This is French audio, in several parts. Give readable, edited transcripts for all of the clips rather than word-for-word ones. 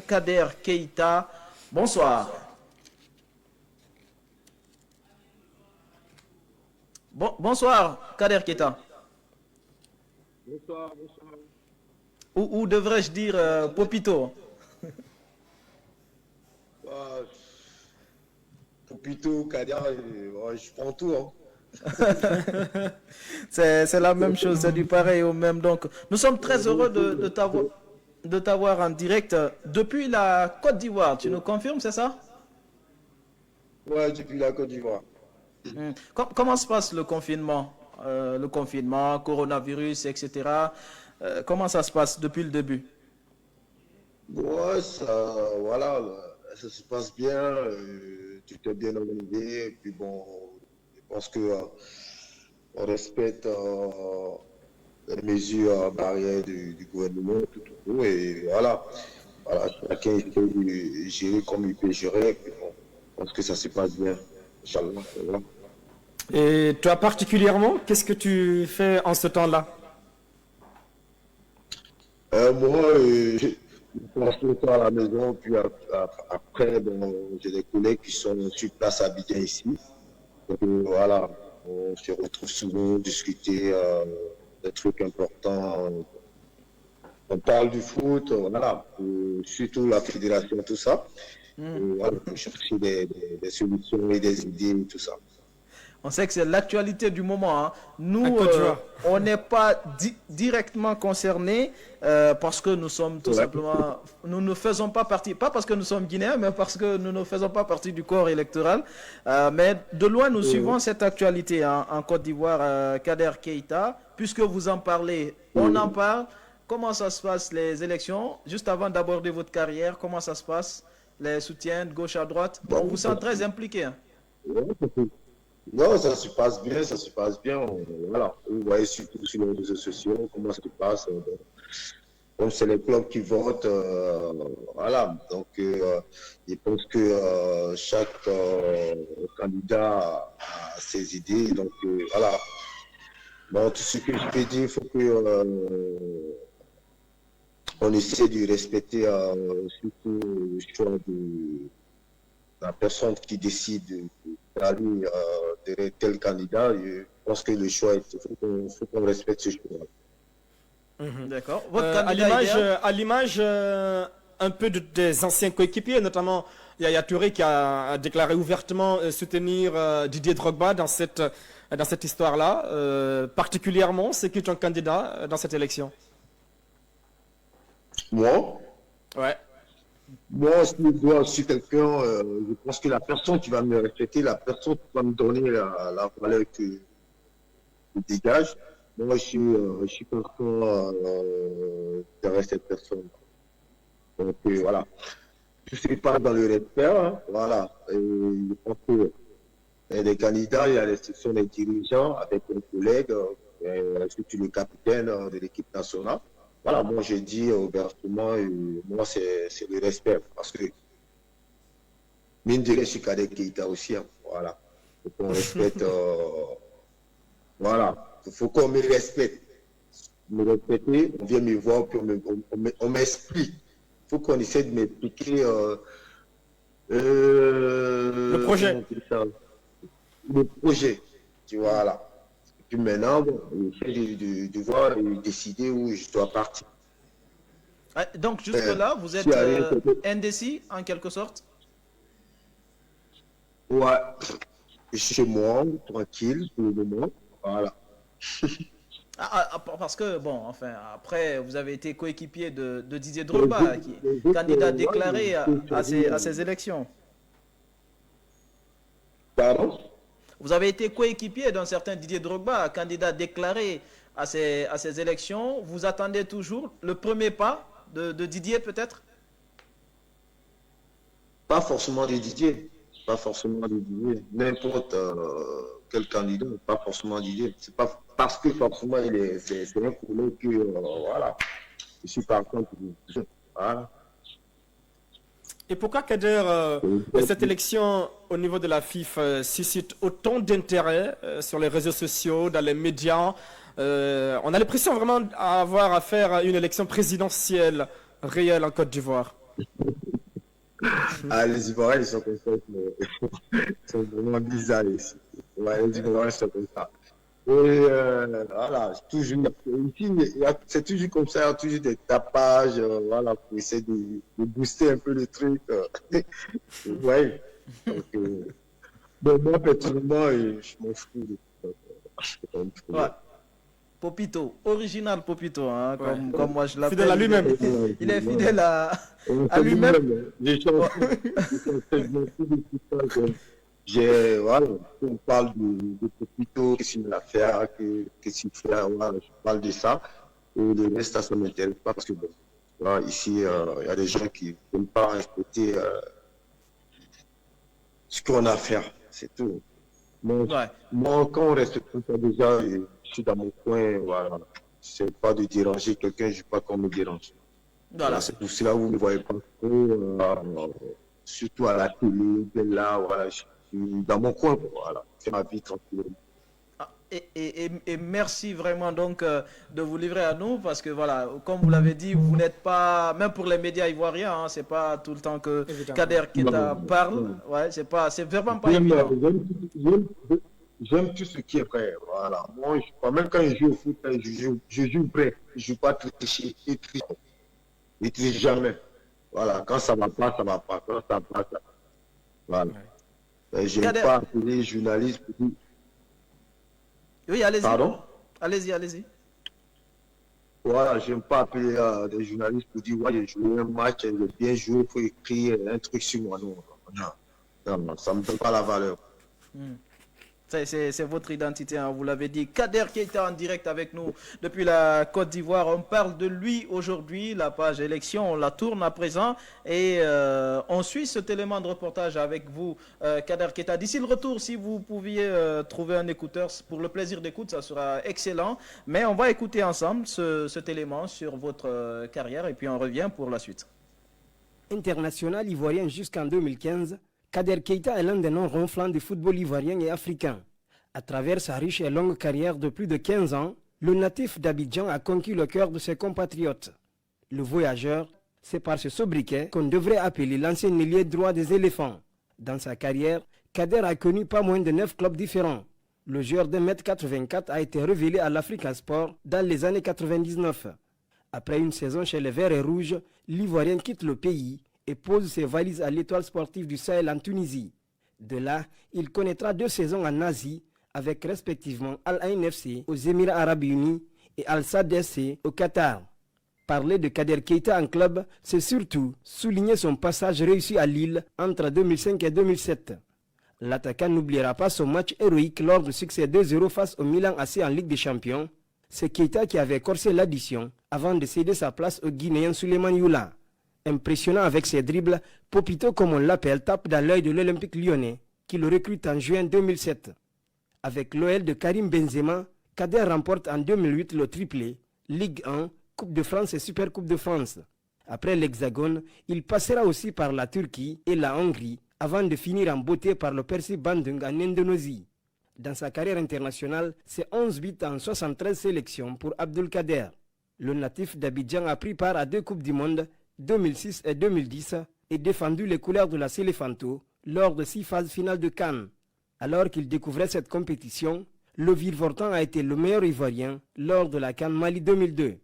Kader Keita. Bonsoir. Bonsoir, Kader Keita. Bonsoir, bonsoir. Ou devrais-je dire Popito? Ah, Popito, Kadia, je prends tout. Hein. C'est la même chose, c'est du pareil au même. Donc, nous sommes très heureux de t'avoir en direct depuis la Côte d'Ivoire. Tu nous confirmes, c'est ça? Ouais, depuis la Côte d'Ivoire. Comment se passe le confinement, coronavirus, etc. Comment ça se passe depuis le début? Ouais, ça, voilà, ça se passe bien. Tu t'es bien organisé. Et puis bon, je pense que on respecte les mesures barrières du gouvernement, tout. Et voilà, chacun essaie de gérer comme il peut gérer. Et puis bon, je pense que ça se passe bien. Inch'Allah, voilà. Et toi particulièrement, qu'est-ce que tu fais en ce temps-là? Moi, je passe le temps à la maison, puis après, bon, j'ai des collègues qui sont sur place à Abidjan ici. Donc, voilà, on se retrouve souvent, discuter des trucs importants. On parle du foot, voilà, surtout la fédération, tout ça. Voilà, pour chercher des solutions et des idées, tout ça. On sait que c'est l'actualité du moment, hein. En Nous, Côte d'Ivoire. on n'est pas directement concernés parce que nous sommes tout Ouais. simplement, nous ne faisons pas partie, pas parce que nous sommes guinéens, mais parce que nous ne faisons pas partie du corps électoral. Mais de loin, nous suivons cette actualité en Côte d'Ivoire, Kader Keita, puisque vous en parlez, on en parle. Comment ça se passe les élections? Juste avant d'aborder votre carrière, comment ça se passe? Les soutiens de gauche à droite? On Bon, vous sent très impliqué, hein. ouais, non, ça se passe bien, ça se passe bien. Voilà, vous voyez surtout sur les réseaux sociaux comment ça se passe. Comme c'est les clubs qui votent, voilà. Donc, je pense que chaque candidat a ses idées. Donc, voilà. Bon, tout ce que je peux dire, il faut que on essaie de respecter surtout le choix de la personne qui décide d'aller derrière tel candidat. Je pense que le choix est, faut qu'on respecte ce choix. D'accord. Votre À candidat l'image, idéal? un peu des anciens coéquipiers, notamment Yaya Touré qui a déclaré ouvertement soutenir Didier Drogba dans cette histoire-là. Particulièrement, c'est qui ton candidat dans cette élection? Moi, Ouais. moi, si je dois sur quelqu'un, je pense que la personne qui va me respecter, la personne qui va me donner la valeur que je dégage, moi, je suis content derrière cette personne. Donc, voilà. Je ne suis pas dans le respect, hein, voilà. Et je pense que il y a des candidats, il y a des sections des dirigeants avec un collègue, surtout le capitaine de l'équipe nationale. Voilà, moi j'ai dit ouvertement, moi c'est le respect. Parce que, mine de rien, je suis cadet Keita aussi. Hein, voilà. Il faut qu'on respecte. Voilà. Il faut qu'on me respecte. Me respecter, on vient me voir, puis on m'explique. Il faut qu'on essaie de m'expliquer. Le projet. Comment on dit ça? Le projet, tu vois, là. Et puis maintenant, bon, j'essaie de voir et décider où je dois partir. Ah, donc jusque-là, vous Si êtes rien, indécis en quelque sorte? ouais, chez moi, tranquille, pour le moment. Voilà. Parce que, bon, enfin, après, vous avez été coéquipier de Didier Drogba, qui est candidat déclaré à ces élections. Pardon? Vous avez été coéquipier d'un certain Didier Drogba, candidat déclaré à ces élections. Vous attendez toujours le premier pas de Didier, peut-être? Pas forcément des Didier. Pas forcément des Didier. N'importe quel candidat, pas forcément Didier. C'est pas parce que forcément c'est un collègue que, voilà, je suis partant pour voilà. Et pourquoi, Kader, cette élection au niveau de la FIFA suscite autant d'intérêt sur les réseaux sociaux, dans les médias? On a l'impression vraiment d'avoir affaire à une élection présidentielle réelle en Côte d'Ivoire. Ah, les Ivoiriens, ils sont comme ça. Ils sont vraiment bizarres ici. Ouais, les Ivoiriens sont comme ça. Et voilà, toujours, ici, c'est toujours comme ça, il y a toujours des tapages, voilà, pour essayer de booster un peu le truc. Ouais. Donc, bon, moi, personnellement, je m'en fous. Ouais. Popito, original Popito, hein, Ouais. comme moi je l'appelle. Fidèle à lui-même. Il est fidèle à lui-même. J'ai changé. Voilà, on parle de Popito, qu'est-ce qu'il a fait, qu'est-ce qu'il fait, voilà, je parle de ça. Et le reste, ça ne m'intéresse pas parce que, bon, voilà, ici, il y a des gens qui n'aiment pas respecter ce qu'on a à faire, c'est tout. Ouais. Moi, quand on respecte ça déjà, je suis dans mon coin, voilà. C'est pas de déranger quelqu'un, je ne veux pas qu'on me dérange. Voilà. C'est pour cela que vous ne me voyez pas trop, surtout à la télé, là, voilà, je suis dans mon coin, voilà. C'est ma vie tranquille. Ah, et merci vraiment donc de vous livrer à nous parce que voilà, comme vous l'avez dit, vous n'êtes pas, même pour les médias ivoiriens, hein, c'est pas tout le temps que Évidemment. Kader Keita parle. Ouais, c'est vraiment pas évident. J'aime tout ce qui est vrai, voilà. Moi, même quand je joue au foot, je joue vrai. Je ne joue pas tricher, je triche jamais. Voilà, quand ça ne va pas, ça ne va pas. Quand ça va, ça va. Voilà. Je n'aime Kader, pas appeler les journalistes pour dire. oui, allez-y. Pardon? Allez-y, allez-y. Voilà, je n'aime pas appeler des journalistes pour dire ouais, j'ai joué un match, j'ai bien joué, il faut écrire un truc sur moi. Non, non, ça ne me donne pas la valeur. C'est votre identité, hein, vous l'avez dit. Kader Keita en direct avec nous depuis la Côte d'Ivoire. On parle de lui aujourd'hui. La page élection, on la tourne à présent. Et on suit cet élément de reportage avec vous, Kader Keita. D'ici le retour, si vous pouviez trouver un écouteur, pour le plaisir d'écoute, ça sera excellent. Mais on va écouter ensemble cet élément sur votre carrière et puis on revient pour la suite. International ivoirien jusqu'en 2015, Kader Keita est l'un des noms ronflants du football ivoirien et africain. À travers sa riche et longue carrière de plus de 15 ans, le natif d'Abidjan a conquis le cœur de ses compatriotes. Le voyageur, c'est par ce sobriquet qu'on devrait appeler l'ancien ailier droit des éléphants. Dans sa carrière, Kader a connu pas moins de 9 clubs différents. Le joueur de 1m84 a été révélé à l'Africa Sport dans les années 99. Après une saison chez les Verts et Rouges, l'Ivoirien quitte le pays et pose ses valises à l'Étoile sportive du Sahel en Tunisie. De là, il connaîtra 2 saisons en Asie avec respectivement Al-Ain FC aux Émirats Arabes Unis et Al-Sadd FC au Qatar. Parler de Kader Keita en club, c'est surtout souligner son passage réussi à Lille entre 2005 et 2007. L'attaquant n'oubliera pas son match héroïque lors du succès 2-0 face au Milan AC en Ligue des Champions. C'est Keita qui avait corsé l'addition avant de céder sa place au Guinéen Souleymane Youla. Impressionnant avec ses dribbles, Popito, comme on l'appelle, tape dans l'œil de l'Olympique lyonnais, qui le recrute en juin 2007. Avec l'OL de Karim Benzema, Kader remporte en 2008 le triplé, Ligue 1, Coupe de France et Super Coupe de France. Après l'Hexagone, il passera aussi par la Turquie et la Hongrie, avant de finir en beauté par le Percy Bandung en Indonésie. Dans sa carrière internationale, c'est 11 buts en 73 sélections pour Abdelkader. Le natif d'Abidjan a pris part à 2 Coupes du Monde, 2006 et 2010, et défendu les couleurs de la Selefanto lors de 6 phases finales de Cannes. Alors qu'il découvrait cette compétition, le virevoltant a été le meilleur ivoirien lors de la Cannes Mali 2002.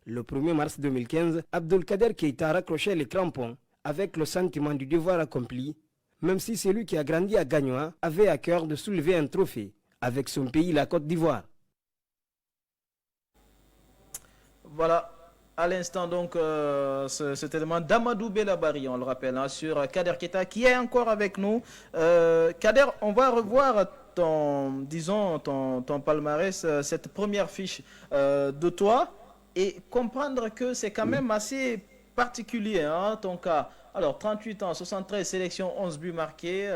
Le 1er mars 2015, Abdelkader Keita raccrochait les crampons avec le sentiment du devoir accompli, même si celui qui a grandi à Gagnoa avait à cœur de soulever un trophée avec son pays, la Côte d'Ivoire. Voilà. À l'instant, donc, cet élément d'Amadou Bellabari, on le rappelle, hein, sur Kader Keita, qui est encore avec nous. Kader, on va revoir ton palmarès, cette première fiche de toi, et comprendre que c'est quand même assez particulier, hein, ton cas. Alors, 38 ans, 73 sélections, 11 buts marqués,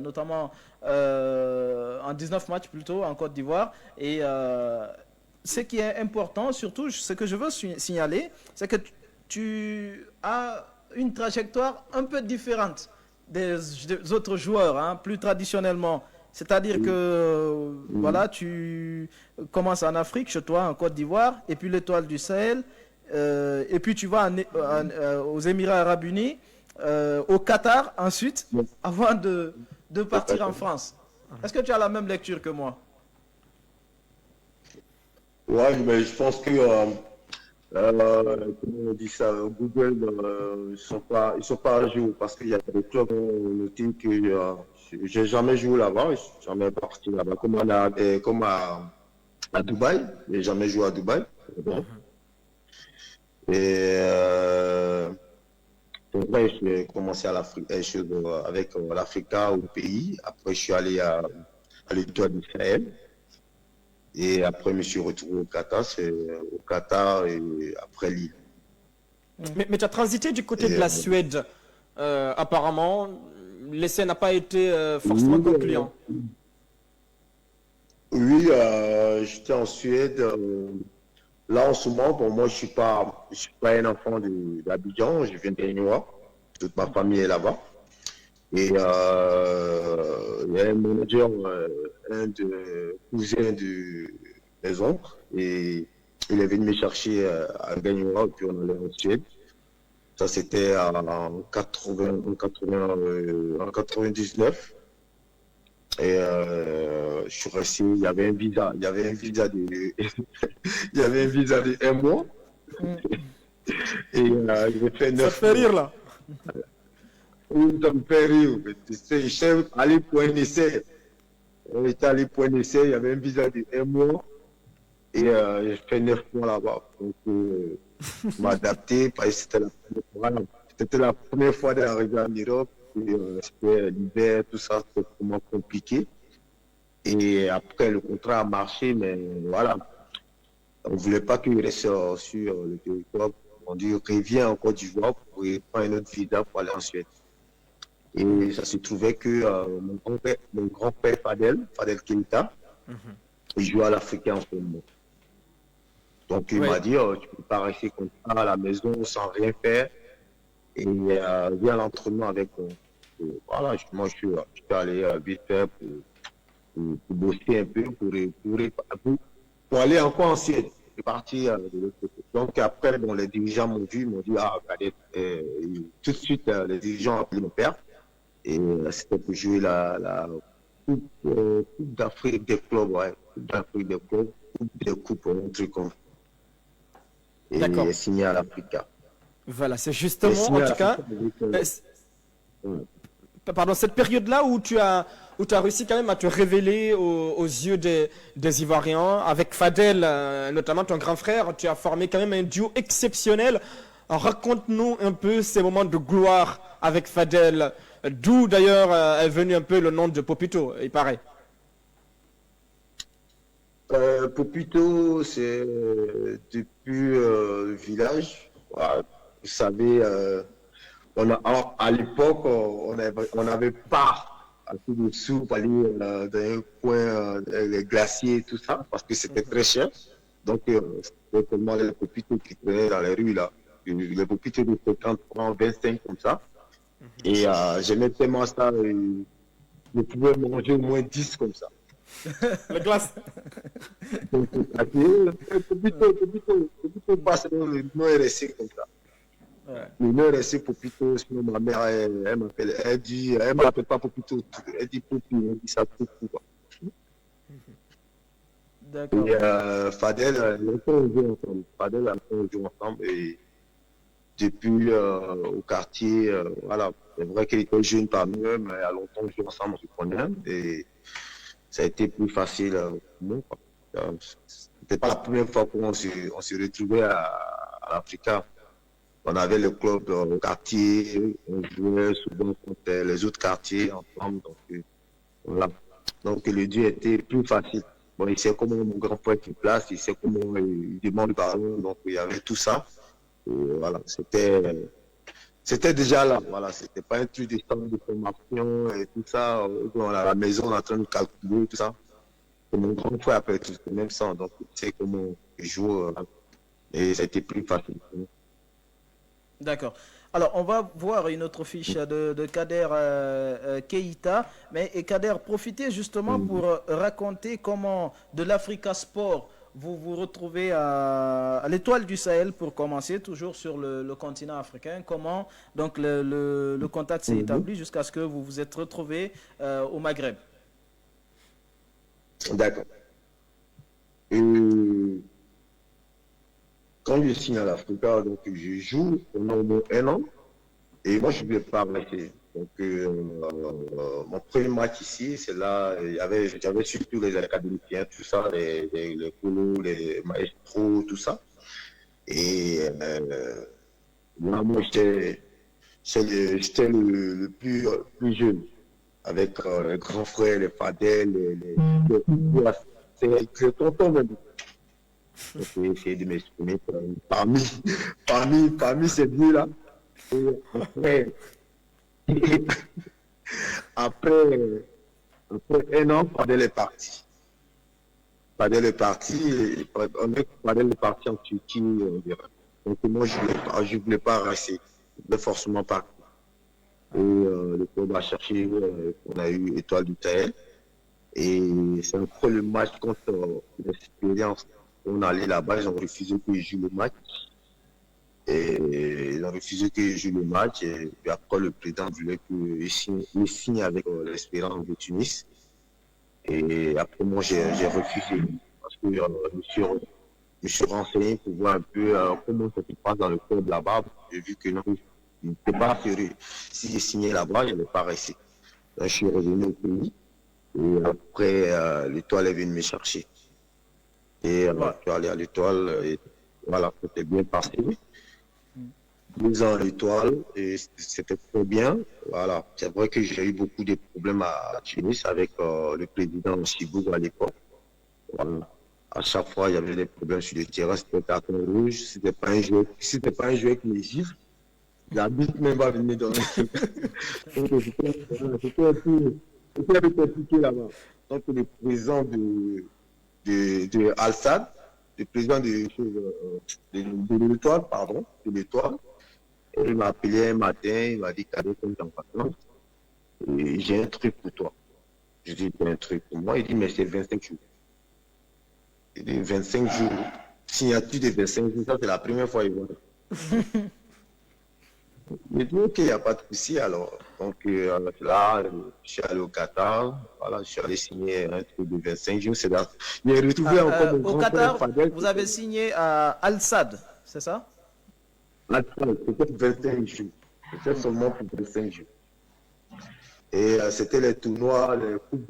notamment en 19 matchs plutôt, en Côte d'Ivoire, et... ce qui est important, surtout, ce que je veux signaler, c'est que tu as une trajectoire un peu différente des autres joueurs, hein, plus traditionnellement. C'est-à-dire que voilà, tu commences en Afrique, chez toi, en Côte d'Ivoire, et puis l'Étoile du Sahel. et puis tu vas aux Émirats Arabes Unis, au Qatar ensuite, avant de partir en France. Est-ce que tu as la même lecture que moi? Ouais, mais je pense que, comment on dit ça, Google, ils sont pas à jour parce qu'il y a des clubs le team que j'ai jamais joué là-bas, je suis jamais parti là-bas, comme à Dubaï, j'ai jamais joué à Dubaï. Bon. Et c'est vrai, j'ai commencé à l'Afrique, avec l'Africa au pays. Après, je suis allé à l'étoile d'Israël. Et après, je me suis retrouvé au Qatar, c'est au Qatar et après Lille. Mais tu as transité du côté de la Suède. Apparemment, l'essai n'a pas été forcément concluant. Oui, j'étais en Suède. Là, en ce moment, bon, moi, je suis pas un enfant d'Abidjan, je viens de Réunion. Toute ma famille est là-bas. Et il y a un manager, un de cousins des oncles, et il est venu me chercher à Gagnoa, puis on allait en Suède. Ça, c'était en 99. Et je suis resté, il y avait un visa de, il y avait un visa de 1 mois. Et j'ai fait 9 mois. Ça te fait rire là? Oui, ça me fait rire. Tu sais, j'étais allé pour un essai. J'étais allé pour un essai, il y avait un visa de 1 mois. Et j'ai fait 9 mois là-bas. Donc, je m'adaptais parce que c'était la première fois d'arriver en Europe. C'était l'hiver, tout ça, c'était vraiment compliqué. Et après, le contrat a marché, mais voilà. On ne voulait pas qu'il reste sur le territoire. On dit reviens en Côte d'Ivoire pour prendre un autre visa pour aller en Suède. Et ça se trouvait que mon grand-père Fadel Keita, il jouait à l'Africain en ce moment. Donc il m'a dit, tu ne peux pas rester comme ça à la maison sans rien faire. Et viens à l'entraînement avec moi. Voilà, moi je suis allé vite faire pour bosser un peu, pour aller encore en Suède. Je suis parti de l'autre côté. Donc après, bon, les dirigeants m'ont vu, m'ont dit, regardez, tout de suite, les dirigeants ont appelé mon père. Et c'était pour jouer la Coupe d'Afrique des clubs, ouais. Coupe d'Afrique des clubs, Coupe des coupes, un truc comme ça. Et il est signé à l'Africa. Voilà, c'est justement, en tout cas, pardon, cette période-là où tu as réussi quand même à te révéler aux yeux des Ivoiriens, avec Fadel, notamment ton grand frère, tu as formé quand même un duo exceptionnel. Alors, raconte-nous un peu ces moments de gloire avec Fadel, d'où d'ailleurs est venu un peu le nom de Popito, il paraît. Popito, c'est depuis le village. Ouais, vous savez, à l'époque, on n'avait pas assez de sous pour aller dans un coin, les glaciers et tout ça, parce que c'était très cher. Donc, c'était tellement les Popitos qui traînaient dans les rues, là. Les Popitos de 50 francs, 25 comme ça. Et j'aimais tellement ça, je pouvais manger au moins 10 comme ça. La glace. Popito passe, le nom est resté comme ça. Ouais. Le nom est resté Popito, sinon ma mère, elle m'appelle, elle m'appelle pas Popito, elle dit Popi, elle dit ça Popi, quoi. D'accord. Et Fadel, on joue ensemble, et depuis au quartier, voilà, c'est vrai qu'il était jeune parmi eux, mais à longtemps on joue ensemble, on se connaît, et ça a été plus facile pour moi, quoi. C'était pas la première fois qu'on se retrouvait à l'Africa. On avait le club au quartier, on jouait souvent contre les autres quartiers ensemble. Donc, voilà. Donc le jeu était plus facile. Bon, il sait comment mon grand frère se place, il sait comment il demande le ballon, donc il y avait tout ça. Et voilà, c'était déjà là. Voilà, c'était pas un truc de centre de formation et tout ça. À la maison, on est en train de calculer tout ça. Et mon grand frère après tout, c'est même ça. Donc il sait comment il joue. Et ça a été plus facile. D'accord. Alors, on va voir une autre fiche de Kader Keita. Mais Kader, profitez justement pour raconter comment de l'Africa Sport vous vous retrouvez à l'Étoile du Sahel pour commencer, toujours sur le continent africain. Comment donc le contact s'est établi jusqu'à ce que vous vous êtes retrouvé au Maghreb? D'accord. Quand je signe à l'Africa, donc je joue pendant au moins 1 an et moi je ne voulais pas arrêter. Donc mon premier match ici, c'est là, j'avais surtout les académiciens, tout ça, les colos, les maestros, tout ça. Et là, moi j'étais le plus jeune, avec les grands frères, les fadels, les tontons même. J'ai essayé de m'exprimer parmi ces deux-là. Et après 1 an, Fadel est parti. Fadel est parti, Fadel est parti en Turquie. Donc moi, je voulais pas rester. Je voulais forcément partir. Et le club a cherché, on a eu Étoile du Sahel. Et c'est après le match contre l'Expérience. On allait là-bas, ils ont refusé que je joue le match. Et ils ont refusé que je joue le match. Et puis après, le président voulait que je signe avec l'Espérance de Tunis. Et après, moi, j'ai refusé. Parce que je me suis renseigné pour voir un peu comment ça se passe dans le club là-bas. J'ai vu que non, je ne peux pas faire. Si j'ai signé là-bas, je n'allais pas rester. Là, je suis revenu au pays. Et après, l'Étoile est venue me chercher. Et je suis allé à l'Étoile. Et voilà, c'était bien passé. 2 ans à l'Étoile et c'était très bien. Voilà. C'est vrai que j'ai eu beaucoup de problèmes à Tunis avec le président Chiboug à l'époque. Voilà. À chaque fois, il y avait des problèmes sur le terrain, c'était carton rouge. C'était pas un joueur qui me gifle. L'arbitre même va venir dans le c'était un peu compliqué là-bas. Donc le président de Al-Sad, le président de l'Étoile, pardon, de l'Étoile, il m'a appelé un matin, il m'a dit Cadet, comme t'es en vacances, et j'ai un truc pour toi. Je dis, j'ai un truc pour moi. Il dit, mais c'est 25 jours. Il dit, 25 jours. Signature de 25 jours, ça c'est la première fois qu'il voit. Il dit, ok, il n'y a pas de souci alors. Donc là, je suis allé au Qatar, voilà, je suis allé signer un truc de 25 jours. C'est là. Il est retrouvé encore mon au grand Qatar, frère Fadel. vous avez signé à Al-Sad, c'est ça? C'était 25 jours. C'était seulement pour 25 jours. Et c'était les tournois, les coupes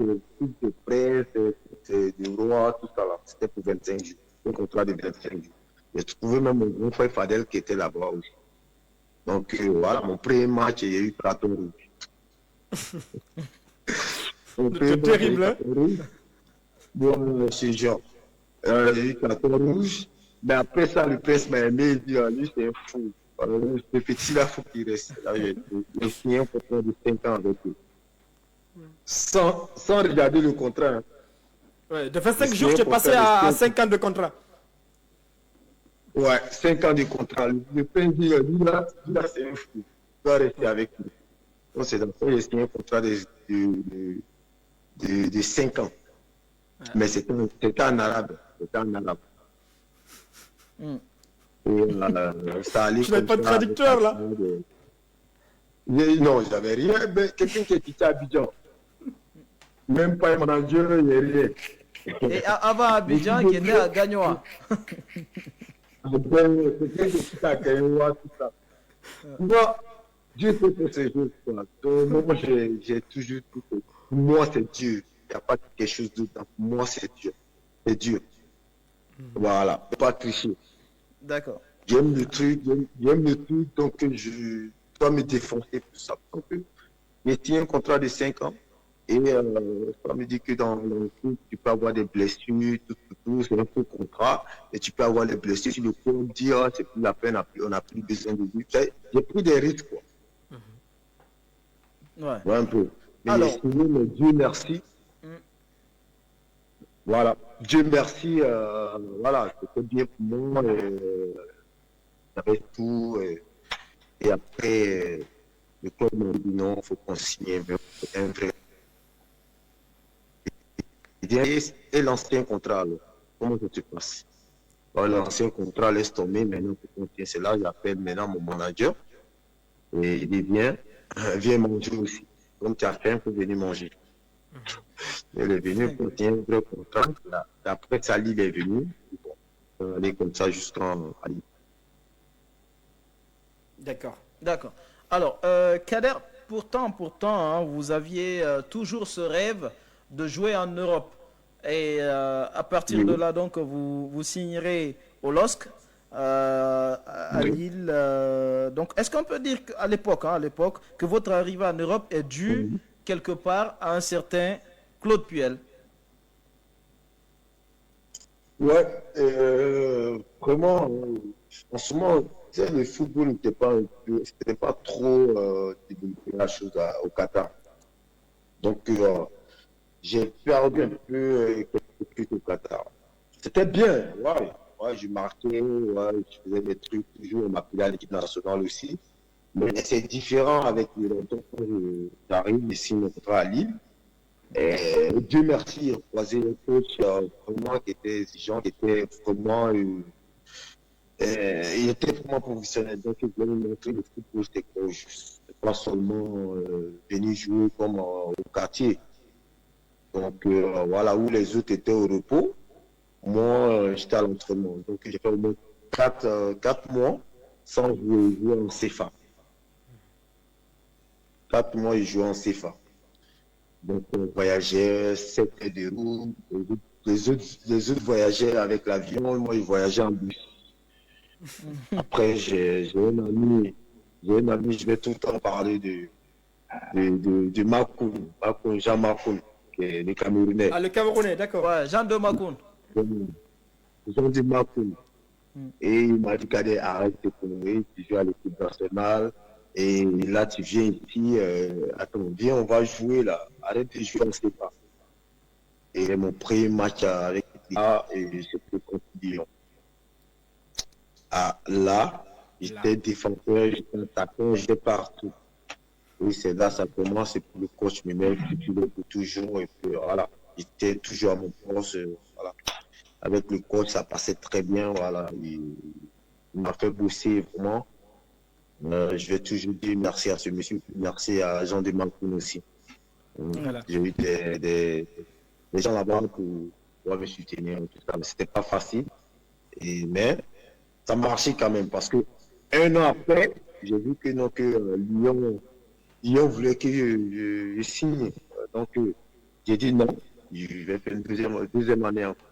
de presse, de roi, tout ça là. C'était pour 25 jours. Un contrat de 25 jours. J'ai trouvé même mon grand frère Fadel qui était là-bas aussi. Donc voilà, mon premier match, il y a eu carton rouge. C'est terrible, hein? Bon, c'est genre. Il y a eu carton rouge. Mais après ça, le presse m'a aimé. Il dit, lui, c'est un fou. Ce petit-là, il faut qu'il reste. J'ai signé un contrat de 5 ans avec eux. Sans regarder le contrat. Hein. Ouais, de 25 jours, tu es passé à 5 ans de contrat. Ouais, 5 ans de contrat. Le prince dit, lui là, c'est un fou. Il doit rester avec lui. Donc, c'est dans ça que j'ai signé un contrat de 5 ans. Ouais. Mais c'était en arabe. C'était en arabe. Et ça allait. Tu n'avais pas de traducteur là? Non, j'avais rien. Quelqu'un qui est quitté à Abidjan. Même pas un manager, il n'y a rien. Et avant Abidjan, qui était à Gagnoa. Quelqu'un qui est quitté à Gagnoa, tout ça. Moi, Dieu fait pour ces choses. Moi, j'ai toujours tout fait. Pour moi, c'est Dieu. Il n'y a pas quelque chose d'autre. Pour moi, c'est Dieu. C'est Dieu. Voilà. Il ne faut pas tricher. D'accord. J'aime le truc, donc je dois me défoncer pour ça. Donc, j'ai signé un contrat de 5 ans et ça me dit que dans le foot, tu peux avoir des blessures, tout, c'est un faux contrat, et tu peux avoir des blessures sur le coup, on dit, c'est plus la peine, on n'a plus besoin de lui. J'ai pris des risques, quoi. Ouais, un peu. Mais alors, j'ai signé, mais Dieu merci. Voilà, Dieu merci, voilà, c'était bien pour moi. J'avais tout. Et après, le club m'a dit non, il faut qu'on signe un vrai. Et l'ancien contrat, alors. comment ça se passe? L'ancien contrat laisse tomber, maintenant, c'est là, j'appelle maintenant mon manager et il dit, viens manger aussi. Comme tu as faim, il faut venir manger. Il est venu pour un vrai contrat. Après, Sali est venu. Bon, on est comme ça jusqu'en Ali. D'accord. D'accord. Alors, Kader, pourtant, hein, vous aviez toujours ce rêve de jouer en Europe. Et à partir de là, donc, vous signerez au LOSC à Lille. Donc, est-ce qu'on peut dire qu'à l'époque, que votre arrivée en Europe est due quelque part à un certain Claude Puel? Ouais, vraiment, en ce moment, tu sais, le football c'était pas trop développé la chose au Qatar. Donc, j'ai perdu un peu quelques trucs au Qatar. C'était bien, ouais. Ouais, je marquais, ouais, je faisais des trucs toujours, on m'appelait à l'équipe nationale aussi. Mais c'est différent avec le temps quand j'arrive ici, mon contrat à Lille. Et Dieu merci, j'ai croisé un coach vraiment qui était exigeant, qui était vraiment, il était vraiment professionnel. Donc, il voulait me montrer le football, c'était pas seulement venir jouer comme au quartier. Donc, voilà, où les autres étaient au repos, moi, j'étais à l'entraînement. Donc, j'ai fait au moins 4 mois sans jouer en CFA. 4 mois, je jouais en CFA. Donc, on voyageait 7 heures de route. Les autres voyageaient avec l'avion. Moi, je voyageais en bus. Après, j'ai un ami, je vais tout le temps parler de Makoun, Jean Makoun, qui est le Camerounais. Ah, le Camerounais, d'accord. Ouais, Jean de Makoun. Jean de Makoun. Et il m'a dit, Kader, arrête de conneries, tu joues à l'équipe nationale. Et là, tu viens ici, attends, viens, on va jouer là. Arrête de jouer, on ne sait pas. Et mon premier match avec l'État, et c'était contre Lyon. Ah, là, j'étais défenseur, j'étais attaquant, j'étais partout. Oui, c'est là, ça commence, et puis le coach me met titulaire pour toujours, et puis voilà. J'étais toujours à mon poste, voilà. Avec le coach, ça passait très bien, voilà. Il m'a fait bosser vraiment. Je vais toujours dire merci à ce monsieur, merci à Jean de Malcoun aussi. Voilà. J'ai eu des gens là-bas pour me soutenir, tout ça, mais c'était pas facile. Mais ça marchait quand même parce que un an après, j'ai vu que, non, que Lyon voulait que je signe. Donc, j'ai dit non, je vais faire une deuxième année encore.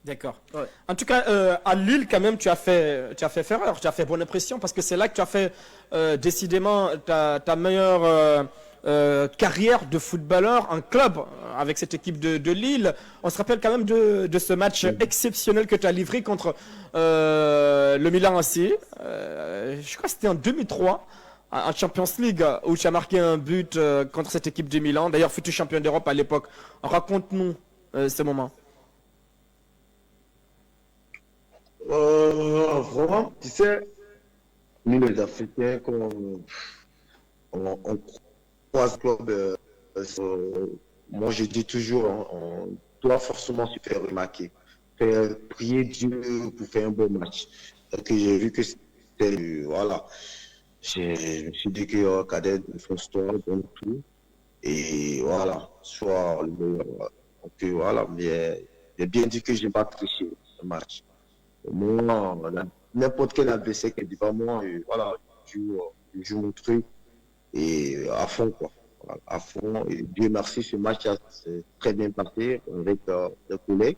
D'accord. Ouais. En tout cas, à Lille, quand même, tu as fait fureur, tu as fait bonne impression parce que c'est là que tu as fait décidément ta meilleure carrière de footballeur en club avec cette équipe de Lille. On se rappelle quand même de ce match exceptionnel que tu as livré contre le Milan AC. Je crois que c'était en 2003 en Champions League où tu as marqué un but contre cette équipe de Milan. D'ailleurs, futur champion d'Europe à l'époque. Raconte-nous ce moment. Vraiment, tu sais, nous les Africains, quand on croise le club, moi je dis toujours, on doit forcément se faire remarquer, faire prier Dieu pour faire un bon match. Donc j'ai vu que c'était, voilà, je me suis dit que Kader, fonce-toi, donne tout, et voilà, soit le meilleur. Donc voilà, mais j'ai bien dit que je n'ai pas triché ce match. Moi, n'importe quel adversaire qui dit pas moi, voilà, je joue mon truc et à fond, quoi. Voilà, à fond. Et Dieu merci, ce match s'est très bien passé avec les collègues.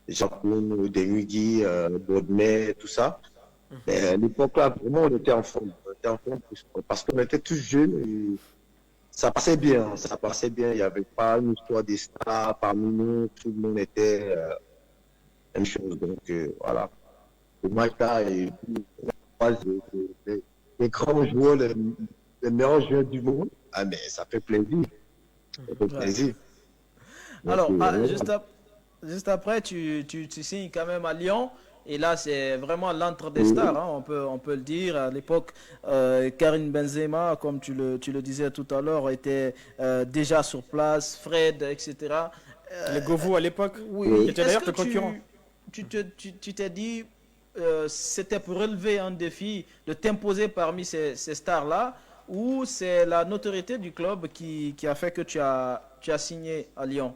Jacques-Claude, Denugui, Baudemey, tout ça. Mais à l'époque là, vraiment, on était en forme. On était en forme parce qu'on était tous jeunes. Et ça passait bien, ça passait bien. Il n'y avait pas une histoire des stars parmi nous. Tout le monde était même chose. Donc voilà. Le match là, et les grands joueurs, les meilleurs joueurs du monde, ah mais ça fait plaisir. Ça fait plaisir. Donc, Alors, voilà. juste après, tu signes quand même à Lyon. Et là, c'est vraiment l'antre des stars, hein, on peut le dire. À l'époque, Karim Benzema, comme tu le disais tout à l'heure, était déjà sur place, Fred, etc. Les Govou à l'époque, Oui, qui étaient est-ce d'ailleurs que tes concurrents. tu t'es dit, c'était pour relever un défi de t'imposer parmi ces stars-là, ou c'est la notoriété du club qui a fait que tu as signé à Lyon?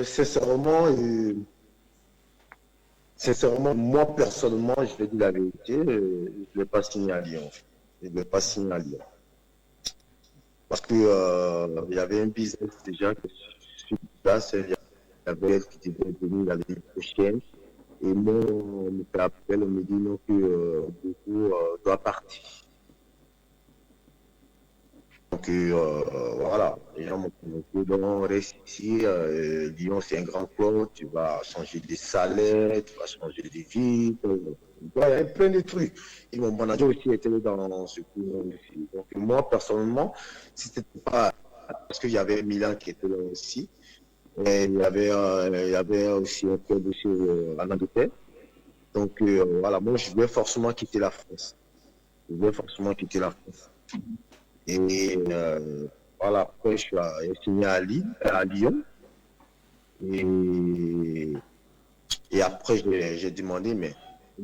Sincèrement, sincèrement, moi personnellement, je vais dire la vérité, je ne vais pas signer à Lyon. Je ne vais pas signer à Lyon. Parce que il y avait un business déjà que sur place, il y avait elle qui devait venir l'année prochaine. Et moi, on me fait appel, on me dit non que beaucoup doit partir. Donc voilà, les gens m'ont dit non, reste ici, Lyon c'est un grand club, tu vas changer de salaire, tu vas changer de vie, voilà, plein de trucs. Et mon manager aussi était dans ce courant aussi. Donc moi personnellement, si c'était pas parce qu'il y avait Milan qui était là aussi, et il y avait aussi un club aussi en Angleterre. Donc voilà, moi je voulais forcément quitter la France. Je voulais forcément quitter la France. Et voilà, après, je suis signé à Lyon. Et après, j'ai demandé, mais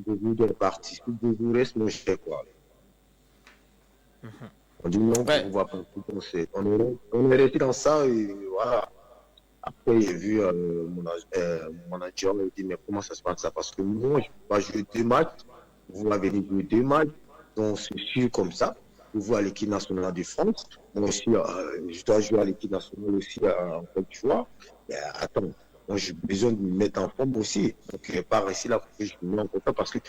vous devez partir, vous restez, moi je fais quoi? On dit non, Ouais. on va pas tout penser. On est resté dans ça, et voilà. Après, j'ai vu mon manager, il dit, mais comment ça se passe ça? Parce que moi, je ne peux pas jouer 2 matchs. Vous m'avez dit jouer 2 matchs, donc c'est sûr comme ça. Je joue à l'équipe nationale de France. Moi aussi, je dois jouer à l'équipe nationale aussi en Côte d'Ivoire. Mais attends, moi j'ai besoin de me mettre en forme aussi. Donc je ne vais pas rester là pour que je me mette en contact parce que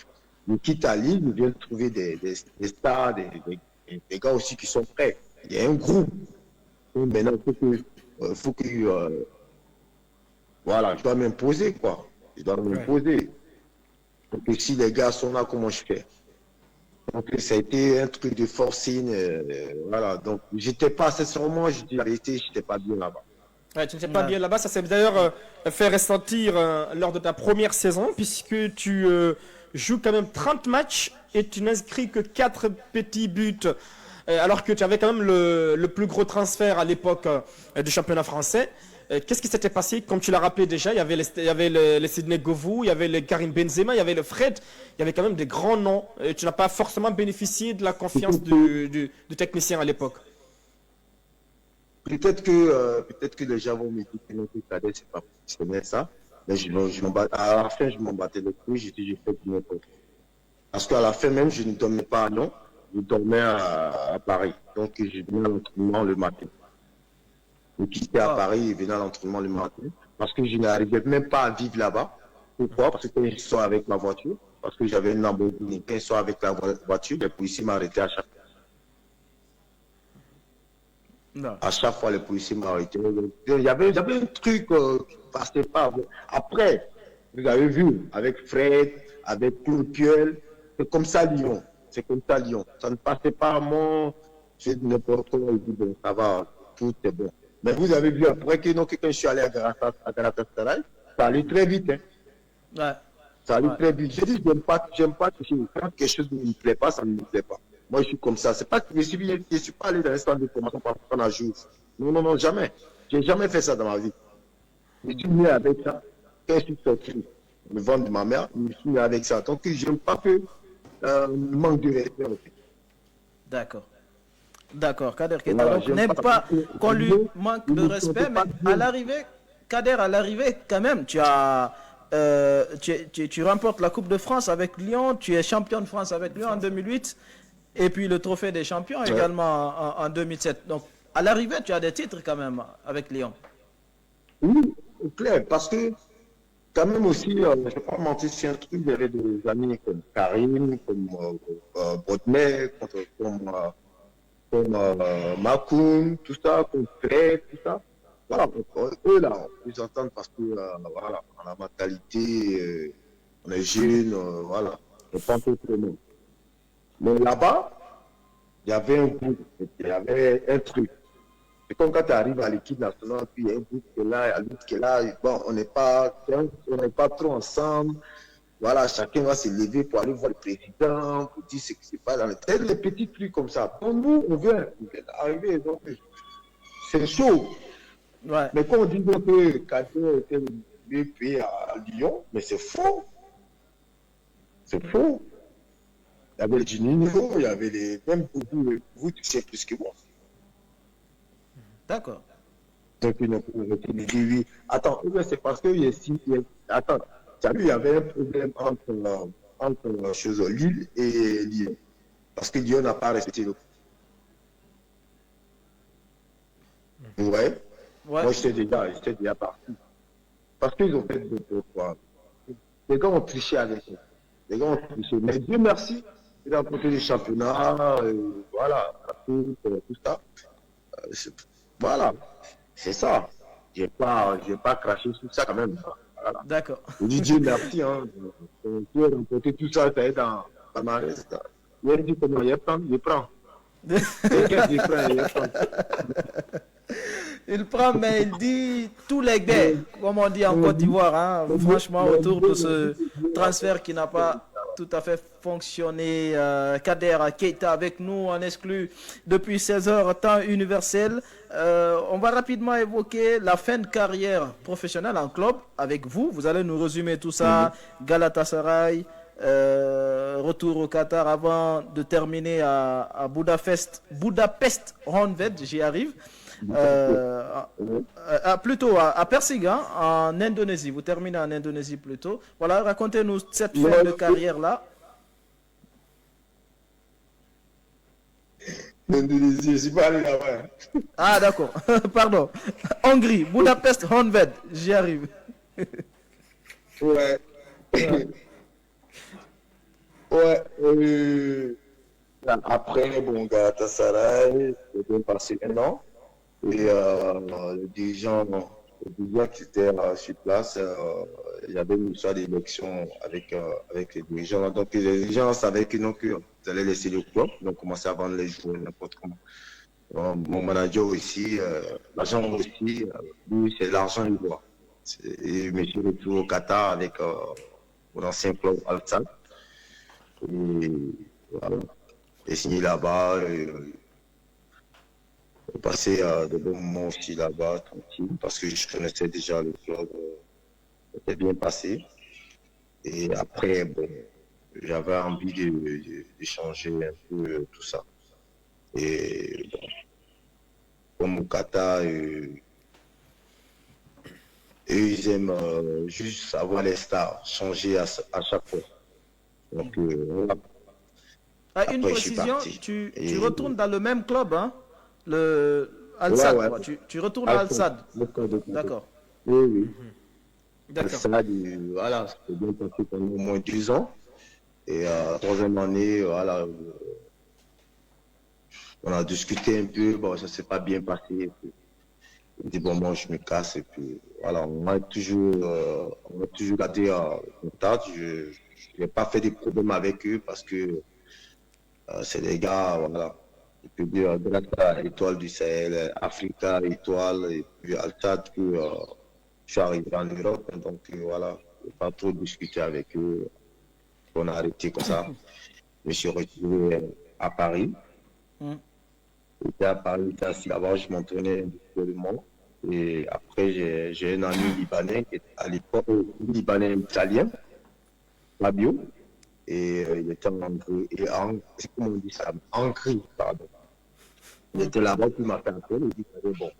je quitte à Lille, je viens de trouver des stars, des gars aussi qui sont prêts. Il y a un groupe. Donc, maintenant, faut que voilà, je dois m'imposer quoi. Je dois m'imposer. Donc si les gars sont là, comment je fais? Donc ça a été un truc de forcing, voilà. Donc j'étais pas, sincèrement, je dis la vérité, j'étais pas bien là-bas. Ouais, tu n'étais pas Ouais. bien là-bas, ça s'est d'ailleurs fait ressentir lors de ta première saison, puisque tu joues quand même 30 matchs et tu n'inscris que 4 petits buts, alors que tu avais quand même le plus gros transfert à l'époque du championnat français. Qu'est-ce qui s'était passé? Comme tu l'as rappelé déjà, il y avait les Sidney Govou, il y avait le Karim Benzema, il y avait le Fred, il y avait quand même des grands noms. Et tu n'as pas forcément bénéficié de la confiance du technicien à l'époque. Peut-être que les gens vont me dire que non, que Cadet, c'est pas professionnel ça. Mais à la fin, je m'en battais les couilles, j'ai fait du n'importe quoi. Parce qu'à la fin même, je ne dormais pas à Lyon, je dormais à Paris. Donc je venais à l'entraînement le matin. Je quittais à Paris et venais à l'entraînement le matin. Parce que je n'arrivais même pas à vivre là-bas. Pourquoi? Parce que quand je sors avec ma voiture, parce que j'avais une Lamborghini, quand je sors avec la voiture, les policiers m'arrêtaient à chaque fois. Non. À chaque fois, les policiers m'arrêtaient. Il y avait un truc qui ne passait pas. Après, vous avez vu, avec Fred, avec Claude Puel, c'est comme ça Lyon. C'est comme ça Lyon. Ça ne passait pas à moi. Je dis n'importe quoi, il dit bon, ça va, tout est bon. Mais vous avez vu après que non, que quand je suis allé à Galatasaray, ça allait très vite. Hein. Ouais. Ça allait Ouais. très vite. Je dis, j'aime pas quand quelque chose ne me plaît pas, ça ne me plaît pas. Moi, je suis comme ça. C'est pas que je suis pas allé dans un centre de formation pour apprendre à jouer. Non, non, non, jamais. J'ai jamais fait ça dans ma vie. Je suis né avec ça. Quand je suis sorti, le ventre de ma mère, je suis né avec ça. Donc, je n'aime pas que manque de respect. En fait. D'accord. D'accord, Kader Keita Voilà, donc j'aime n'aime pas qu'on lui Lyon, manque de respect, mais à l'arrivée, Kader, à l'arrivée, quand même, tu remportes la Coupe de France avec Lyon, tu es champion de France avec Lyon en 2008, et puis le trophée des champions également en 2007. Donc, à l'arrivée, tu as des titres quand même avec Lyon. Oui, c'est clair, parce que quand même aussi, je ne vais pas mentir sur un truc, il y avait des amis comme Karim, comme Bodmer, comme Makoun, tout ça, comme Fred, tout ça. Voilà, eux là, on peut s'entendre parce que voilà, on a la mentalité, on est jeunes, voilà, on pense tout le monde. Mais là-bas, il y avait un groupe, il y avait un truc. C'est comme quand tu arrives à l'équipe nationale, puis il y a un groupe qui est là, il y a l'autre qui est là, et bon, on n'est pas trop ensemble. Voilà, chacun va se lever pour aller voir le président, pour dire ce qui se passe dans les petits trucs comme ça. Pour nous, on vient d'arriver. Donc, c'est chaud. Ouais. Mais quand on dit que Kader était le mieux payé à Lyon, mais c'est faux. C'est faux. Il y avait le Juninho, il y avait les. Même vous, tu sais plus que moi. D'accord. Donc, il a dit oui. Attends, c'est parce que attends, tu as vu, il y avait un problème entre Lille et Lyon. Parce que Lyon n'a pas respecté le. Ouais. Ouais. Moi, j'étais déjà parti. Parce qu'ils ont fait de quoi. Les gars ont triché avec eux. Les gars ont triché. Mais Dieu merci, il a remporté le championnat, voilà, tout ça. Voilà, c'est ça. Je n'ai pas craché sur ça quand même. Voilà. D'accord. Je dis Dieu merci. Hein. Dieu a remporté tout ça, ça est dans ma reste. Il a dit comment il prend. Il prend, mais il dit tous les gains, comme on dit en Côte d'Ivoire, hein, franchement, autour de ce transfert qui n'a pas tout à fait fonctionné. Kader Keita avec nous en exclu depuis 16 heures, temps universel. On va rapidement évoquer la fin de carrière professionnelle en club avec vous. Vous allez nous résumer tout ça. Galatasaray, retour au Qatar avant de terminer à Budapest Honved, j'y arrive. Plutôt à Persiga, en Indonésie. Vous terminez en Indonésie plutôt. Voilà, racontez-nous cette fin de carrière-là. L'Indonésie, je ne suis pas allé là-bas. Ah, d'accord. Pardon. Hongrie, Budapest Honved, j'y arrive. Ouais. Ouais. Après, bon, Galatasaray, c'est bien passé un an. Et le dirigeant qui était sur place, il y avait une histoire d'élection avec les dirigeants. Donc les dirigeants savaient qu'ils allaient laisser le club, donc commencer à vendre les joueurs n'importe comment. Mon manager aussi, l'agent aussi, lui c'est l'argent il voit. Et je me suis retrouvé au Qatar avec mon ancien club Al-Sadd. Et voilà, j'ai signé là-bas. J'ai passé de bons moments aussi là-bas, tranquille, parce que je connaissais déjà le club, c'était bien passé. Et après, bon, j'avais envie de changer un peu tout ça. Et bon, comme au Qatar, ils aiment juste avoir les stars, changer à chaque fois. Donc, voilà. Une Après, précision, tu retournes dans le même club, hein? Al-Sadd, ouais. Tu retournes à Al-Sadd. D'accord. Oui. D'accord. Al-Sadd, voilà, c'était bien passé pendant au moins 10 ans. Et troisième année, voilà, on a discuté un peu, bon, ça ne s'est pas bien passé. Et puis, on dit, bon, moi, je me casse. Et puis, voilà, on a toujours gardé contact. Je n'ai pas fait de problème avec eux parce que c'est des gars, voilà. Je peux dire, grâce à Étoile du Sahel, Africa, Étoile, et puis Al-Sadd, que je suis arrivé en Europe. Donc voilà, je n'ai pas trop discuté avec eux. On a arrêté comme ça. Je me suis retrouvé à Paris. J'étais à Paris, j'étais assis là-bas, je m'entraînais individuellement. Et après, j'ai un ami libanais qui était à l'époque libanais italien, Fabio. Et il était en Hongrie, comment on dit ça? Hongrie, pardon. Il était là-bas, puis il m'a fait appel, il dit, bon,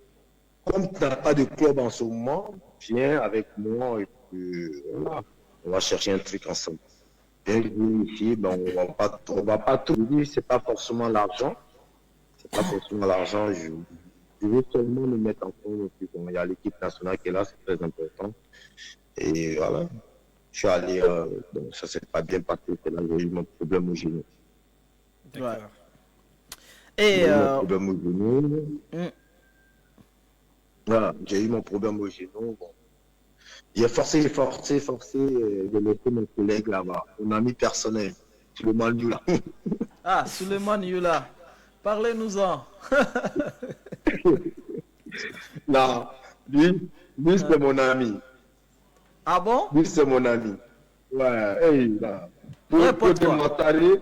comme tu n'as pas de club en ce moment, viens avec moi et puis voilà, on va chercher un truc ensemble. Viens ici, ben, on va pas tout dire, c'est pas forcément l'argent. C'est pas forcément l'argent, je veux seulement me mettre en forme, et puis bon, il y a l'équipe nationale qui est là, c'est très important. Et voilà. Je suis allé, bon, ça s'est pas bien passé, c'est là que j'ai eu mon problème au genou. Ouais. Et mon problème au genou. Voilà, j'ai eu mon problème au genou. Bon. J'ai forcé de laisser mon collègue là-bas, mon ami personnel, Suleiman Yula. Ah, Suleiman Yula, parlez-nous-en. Non, lui c'est mon ami. Ah bon? Lui, c'est mon ami. Ouais, hey, là. Pour démanteler,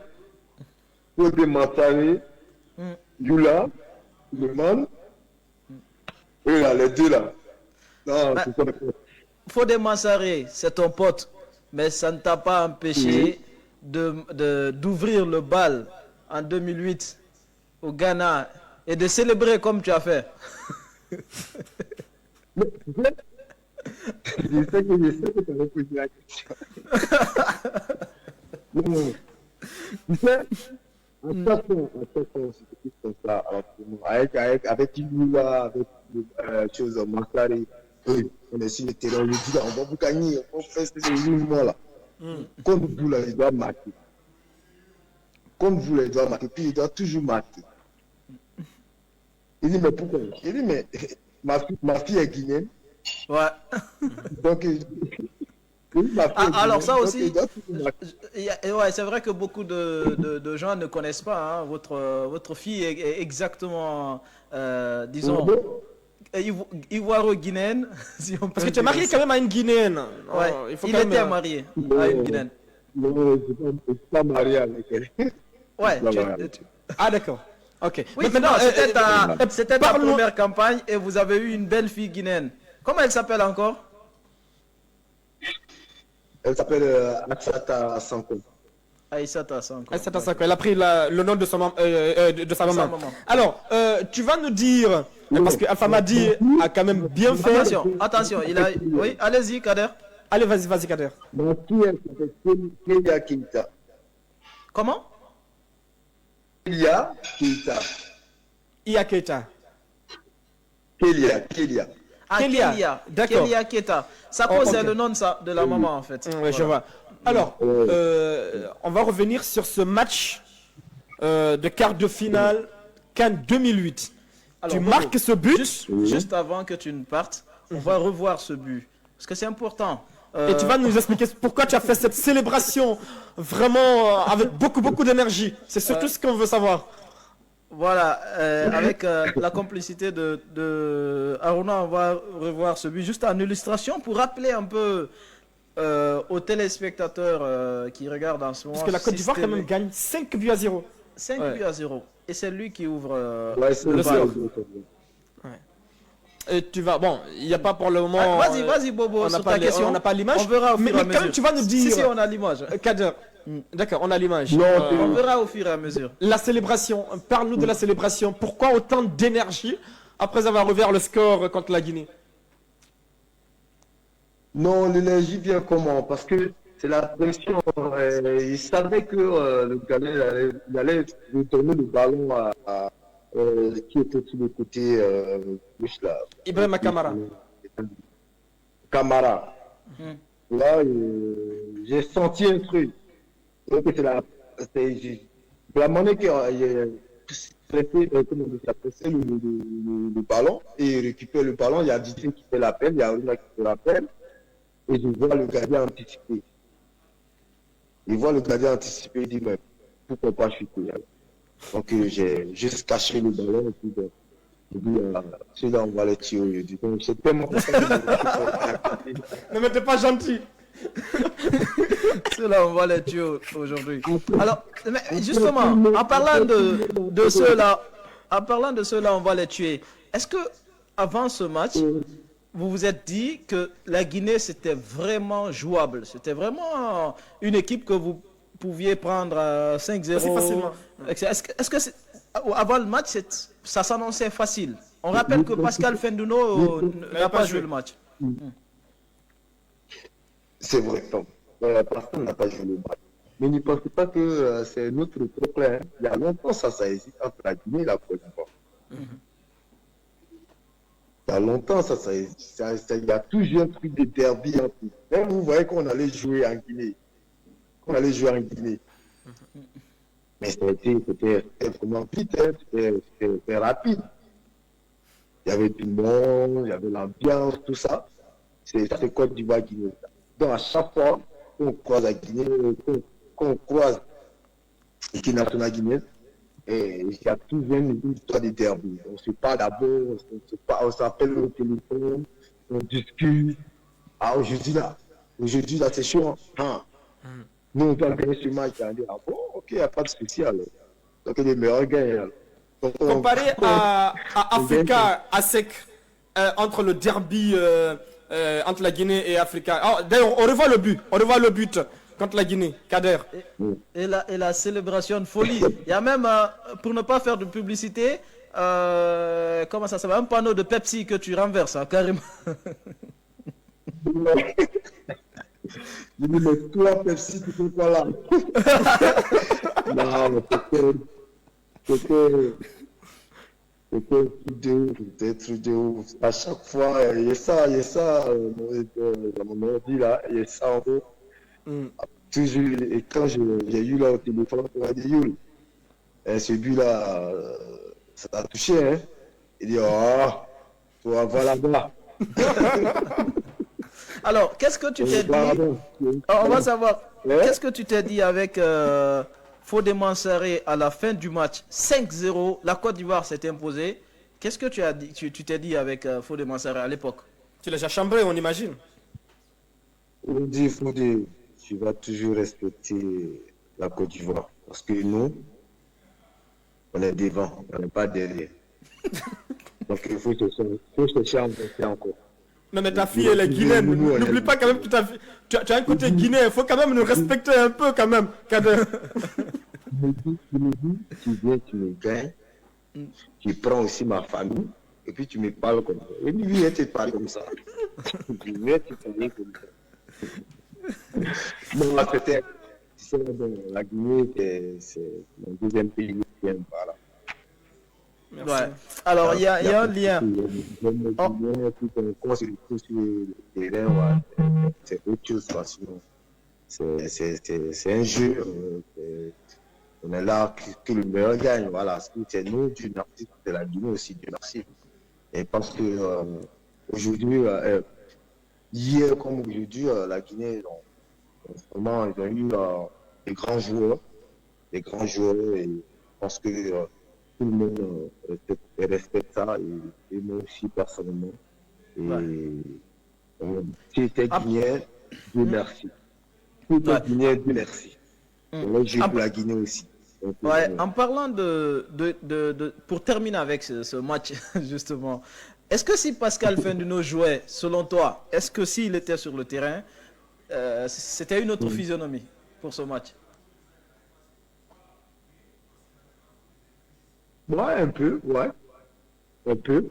Yula, le man, Oui, là, les deux là. Non, Bah, c'est ça. Fodé Massaré, c'est ton pote, mais ça ne t'a pas empêché d'ouvrir le bal en 2008 au Ghana et de célébrer comme tu as fait. Je sais que tu avais posé la question. Non, tu sais, attention, c'est comme ça, avec Iboula, avec chose Massari, oui, on est sur le terrain, on dit là, on va vous gagner, on va faire ces mouvements là. Comme vous là, il doit marquer. Comme vous là, il doit marquer, puis il doit toujours marquer. Il dit, mais pourquoi? Il dit, mais ma fille est guinéenne. Ouais. Donc, Alors ça aussi, ouais, c'est vrai que beaucoup de gens ne connaissent pas, hein. Votre fille est exactement, disons, ivoiro-guinéenne, si on peut Parce que tu es dire marié ainsi. quand même à une Guinéenne. Ouais, Il faut il quand même, était marié à une Guinéenne. Non, je ne suis pas marié avec elle. Ouais, Ah d'accord. Ok. oui, Mais maintenant, c'était ta parlons- première campagne et vous avez eu une belle fille guinéenne. Comment elle s'appelle encore? Elle s'appelle Aksata Sanko. Aïssata Sanko. Ah, c'est à ça qu'elle a pris le nom de sa maman. De sa maman. maman. Alors, tu vas nous dire, parce que Alpha Madi a quand même bien fait. Attention, il a... Oui, allez-y, Kader. Allez, vas-y, Kader. Ma fille, elle s'appelle Kélia Keita. Comment? Kélia Keita. Iya Keita. Kélia. Ah, Kélia, Kélia. d'accord. Kélia Keita. Ça Oh, c'est ok. le nom de la maman, en fait. Ouais, je vois. Alors, on va revenir sur ce match de quart de finale Cannes 2008. Alors, Tu Bobo, marques ce but Juste avant que tu ne partes, on va revoir ce but. Parce que c'est important. et tu vas nous expliquer pourquoi tu as fait cette célébration vraiment avec beaucoup d'énergie. C'est surtout ce qu'on veut savoir. Voilà, avec la complicité de Aruna, on va revoir ce but juste en illustration pour rappeler un peu aux téléspectateurs qui regardent en ce moment. Parce que la Côte d'Ivoire quand Système même gagne 5-0. 5 Ouais. buts à 0. Et c'est lui qui ouvre Ouais, c'est le le bal. Et tu vas, bon, il n'y a pas pour le moment. Vas-y, Bobo, on n'a sur pas ta les- question. on n'a pas l'image. On verra au Mais fur et à quand même, mesure. tu vas nous dire. Si, on a l'image. Kader. D'accord, on a l'image. Non, On verra au fur et à mesure. La célébration, parle-nous de la célébration. Pourquoi autant d'énergie après avoir ouvert le score contre la Guinée? Non, l'énergie vient comment? Parce que c'est la pression. Il savait que le Ghana il allait retourner le ballon à qui était sur le côté gauche là. Ibrahima Kamara. Camara. Là, j'ai senti un truc. Donc, la monnaie qui a pressé le ballon et il récupère le ballon. Il y a Didier qui fait l'appel, il y a Aruna qui fait l'appel. Et je vois le gardien anticiper. Il voit le gardien anticiper, il dit, mais pourquoi pas chuter? Donc j'ai juste caché le ballon et puis je dis, celui-là on va le tuer aujourd'hui. Donc c'est tellement Ne m'étais pas gentil. Ceux-là, on va les tuer aujourd'hui. Alors, mais justement, en parlant de ceux-là, on va les tuer. Est-ce que avant ce match, vous vous êtes dit que la Guinée c'était vraiment jouable, c'était vraiment une équipe que vous pouviez prendre 5-0 Assez facilement. Est-ce que avant le match, ça s'annonçait facile? On rappelle que Pascal Fenduno n'a pas joué le match. C'est vrai, non. Personne n'a pas joué le match. Mais ne pensez pas que c'est notre problème. Il y a longtemps, ça existe entre la Guinée et la Côte d'Ivoire. Il y a longtemps, ça existe. Il y a toujours un truc de derby. Même vous voyez qu'on allait jouer en Guinée. Mais c'était vraiment vite, hein. C'était rapide. Il y avait du monde, il y avait l'ambiance, tout ça. C'est Côte d'Ivoire Guinée. Donc à chaque fois qu'on croise la Guinée, qu'on croise l'équipe nationale guinéenne, et il y a toujours une histoire de derby. On se parle d'abord, on s'appelle au téléphone, on discute. Ah, aujourd'hui là, c'est chaud. Hein? Nous, on doit gagner ce match. On dit, ah bon, ok, il n'y a pas de souci alors. Donc les meilleurs gagnent alors. Donc, Comparé à Africa ASEC, entre le derby entre la Guinée et Africa. Ah, d'ailleurs, on revoit le but contre la Guinée, Kader. Et la célébration de folie. Il y a même, pour ne pas faire de publicité, comment ça s'appelle, un panneau de Pepsi que tu renverses, hein, carrément. Je dis, mais toi, Pepsi, tu fais quoi là? Non, mais c'était un truc de ouf. À chaque fois, il y a ça, dans mon ordi là, il y a ça en fait. Toujours, et quand j'ai eu là au téléphone, on m'a dit, Youl, ce but-là, ça t'a touché, hein? Il dit, oh, toi, voilà là-bas. Alors, qu'est-ce que tu t'es dit? On va savoir, qu'est-ce que tu t'es dit avec Fodé Mansaré à la fin du match 5-0, la Côte d'Ivoire s'est imposée. Qu'est-ce que tu as dit, tu t'es dit avec Fodé Mansaré à l'époque? Tu l'as déjà chambré, on imagine. On dit, Fodé, tu vas toujours respecter la Côte d'Ivoire. Parce que nous, on est devant, on n'est pas derrière. Donc il faut se charmer encore. Non mais ta fille elle est guinéenne, n'oublie pas quand même que tu as un côté guinéen, il faut quand même nous respecter un peu quand même, Kader. Tu viens, tu me gagnes, tu prends aussi ma famille, et puis tu me parles comme ça. Et lui, il te parle comme ça. Tu viens, tu parles comme ça. Bon, c'était, la Guinée, c'est mon deuxième pays qui aime, voilà. Merci. Ouais. Alors, il y a un lien. C'est autre chose parce que c'est un jeu. On est là que le meilleur gagne. Voilà. C'est nous, Dieu merci, c'est la Guinée aussi, Dieu merci. Et parce que aujourd'hui, hier comme aujourd'hui, la Guinée, vraiment, ils ont eu des grands joueurs. Et je pense que tout le monde respecte ça et moi aussi personnellement. Et si était Guinéen, Dieu merci. Si était Guinéen, Dieu merci. Moi j'ai pour la Guinée aussi. Donc, ouais, en parlant pour terminer avec ce match justement, est-ce que si Pascal Fendouno jouait, selon toi, est-ce que s'il était sur le terrain, c'était une autre physionomie pour ce match? Ouais, un peu, ouais. Un peu.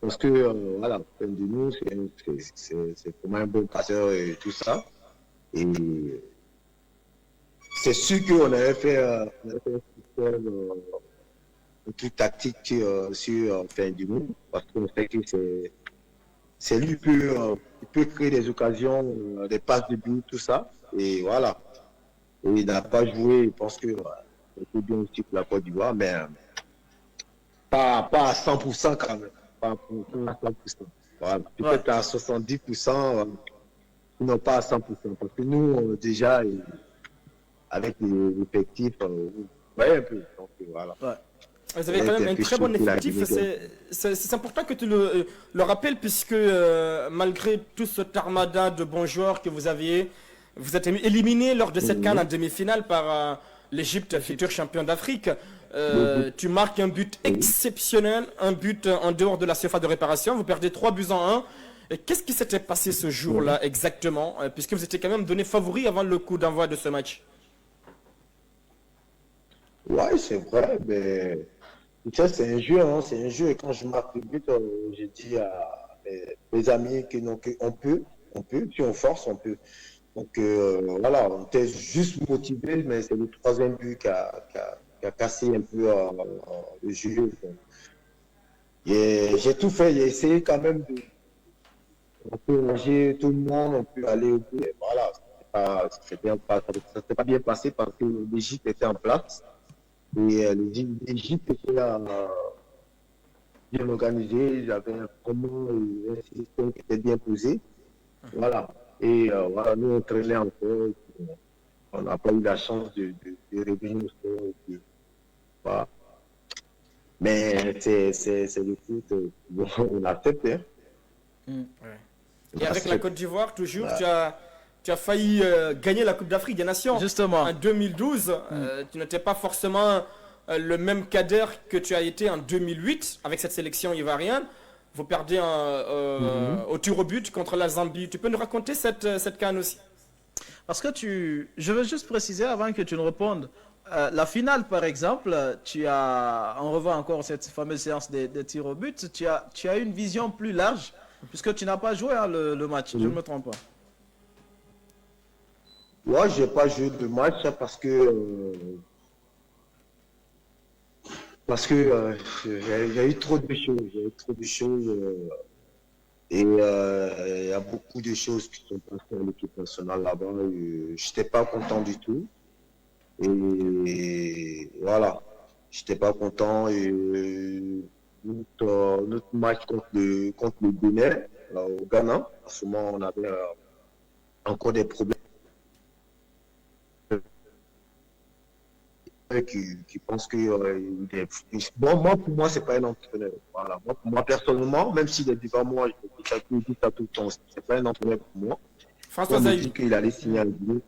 Parce que, voilà, Fendouno, c'est vraiment un bon passeur et tout ça. Et c'est sûr qu'on avait fait un truc tactique sur Fendouno, parce qu'on sait que c'est lui qui peut créer des occasions, des passes de but, tout ça. Et voilà. Et il n'a pas joué parce que c'était bien aussi pour la Côte d'Ivoire, mais pas à 100% quand même. Pas à 100%. Voilà. Peut-être à 70%, non pas à 100%. Parce que nous, déjà, avec l'effectif, voyez un peu. Donc, voilà. Ouais. Vous avez quand même un très bon effectif. C'est important que tu le rappelles, puisque malgré tout ce armada de bons joueurs que vous aviez, vous êtes éliminé lors de cette CAN en demi-finale par l'Égypte, futur champion d'Afrique. Tu marques un but exceptionnel, un but en dehors de la surface de réparation. Vous perdez 3-1. Et qu'est-ce qui s'était passé ce jour-là exactement, puisque vous étiez quand même donné favori avant le coup d'envoi de ce match? Ouais, c'est vrai, mais c'est un jeu, hein, c'est un jeu. Et quand je marque le but, j'ai dit à mes amis qu'on peut, si on force, on peut. Donc voilà, on était juste motivé, mais c'est le troisième but qui a cassé un peu le jeu. J'ai tout fait, j'ai essayé quand même de. On peut ranger tout le monde, on peut aller au bout. Voilà, ça s'était pas bien passé parce que l'Égypte était en place. Et l'Égypte était bien organisé, j'avais un comment un système qui était bien posé. Voilà. Et voilà, nous on traînait encore. On n'a pas eu la chance de revenir au sport. Voilà. Mais c'est le foot, on accepte. Hein. Et avec la Côte d'Ivoire, toujours, tu as failli gagner la Coupe d'Afrique des Nations. Justement. En 2012, tu n'étais pas forcément le même Kader que tu as été en 2008 avec cette sélection ivoirienne. Vous perdez au tir au but contre la Zambie. Tu peux nous raconter cette CAN aussi? Parce que je veux juste préciser avant que tu ne répondes. La finale, par exemple, on revoit encore cette fameuse séance des tirs au but, tu as une vision plus large, puisque tu n'as pas joué hein, le match, je ne me trompe pas. Moi, j'ai pas joué de match hein, parce que il y a eu trop de choses, et il y a beaucoup de choses qui sont passées à l'équipe nationale là-bas. Je n'étais pas content du tout. Et voilà, j'étais pas content. Et notre match contre le Bénin, là, au Ghana, à ce moment, on avait encore des problèmes. Qui pensent que bon, pour moi c'est pas un entraîneur, voilà. Pour moi personnellement, même s'il est devant moi, je dis ça tout le temps, c'est pas un entraîneur pour moi. François on me dit Zaï. qu'il allait signer en Guinée,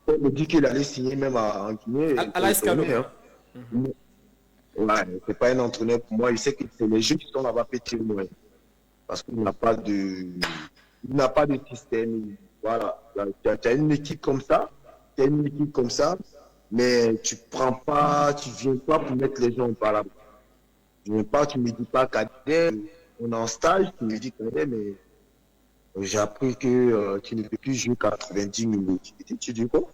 on me dit qu'il allait signer même en Guinée À l'AS Calo. ouais, c'est pas un entraîneur pour moi, il sait que c'est les jeux qui sont là-bas petit loin parce qu'il n'a pas de système, voilà. Tu as une équipe comme ça, mais tu viens pas pour mettre les gens par là. Tu viens pas, tu me dis pas Kader, on est en stage, tu me dis Kader, mais j'ai appris que tu ne peux plus jouer 90 minutes. Tu dis quoi?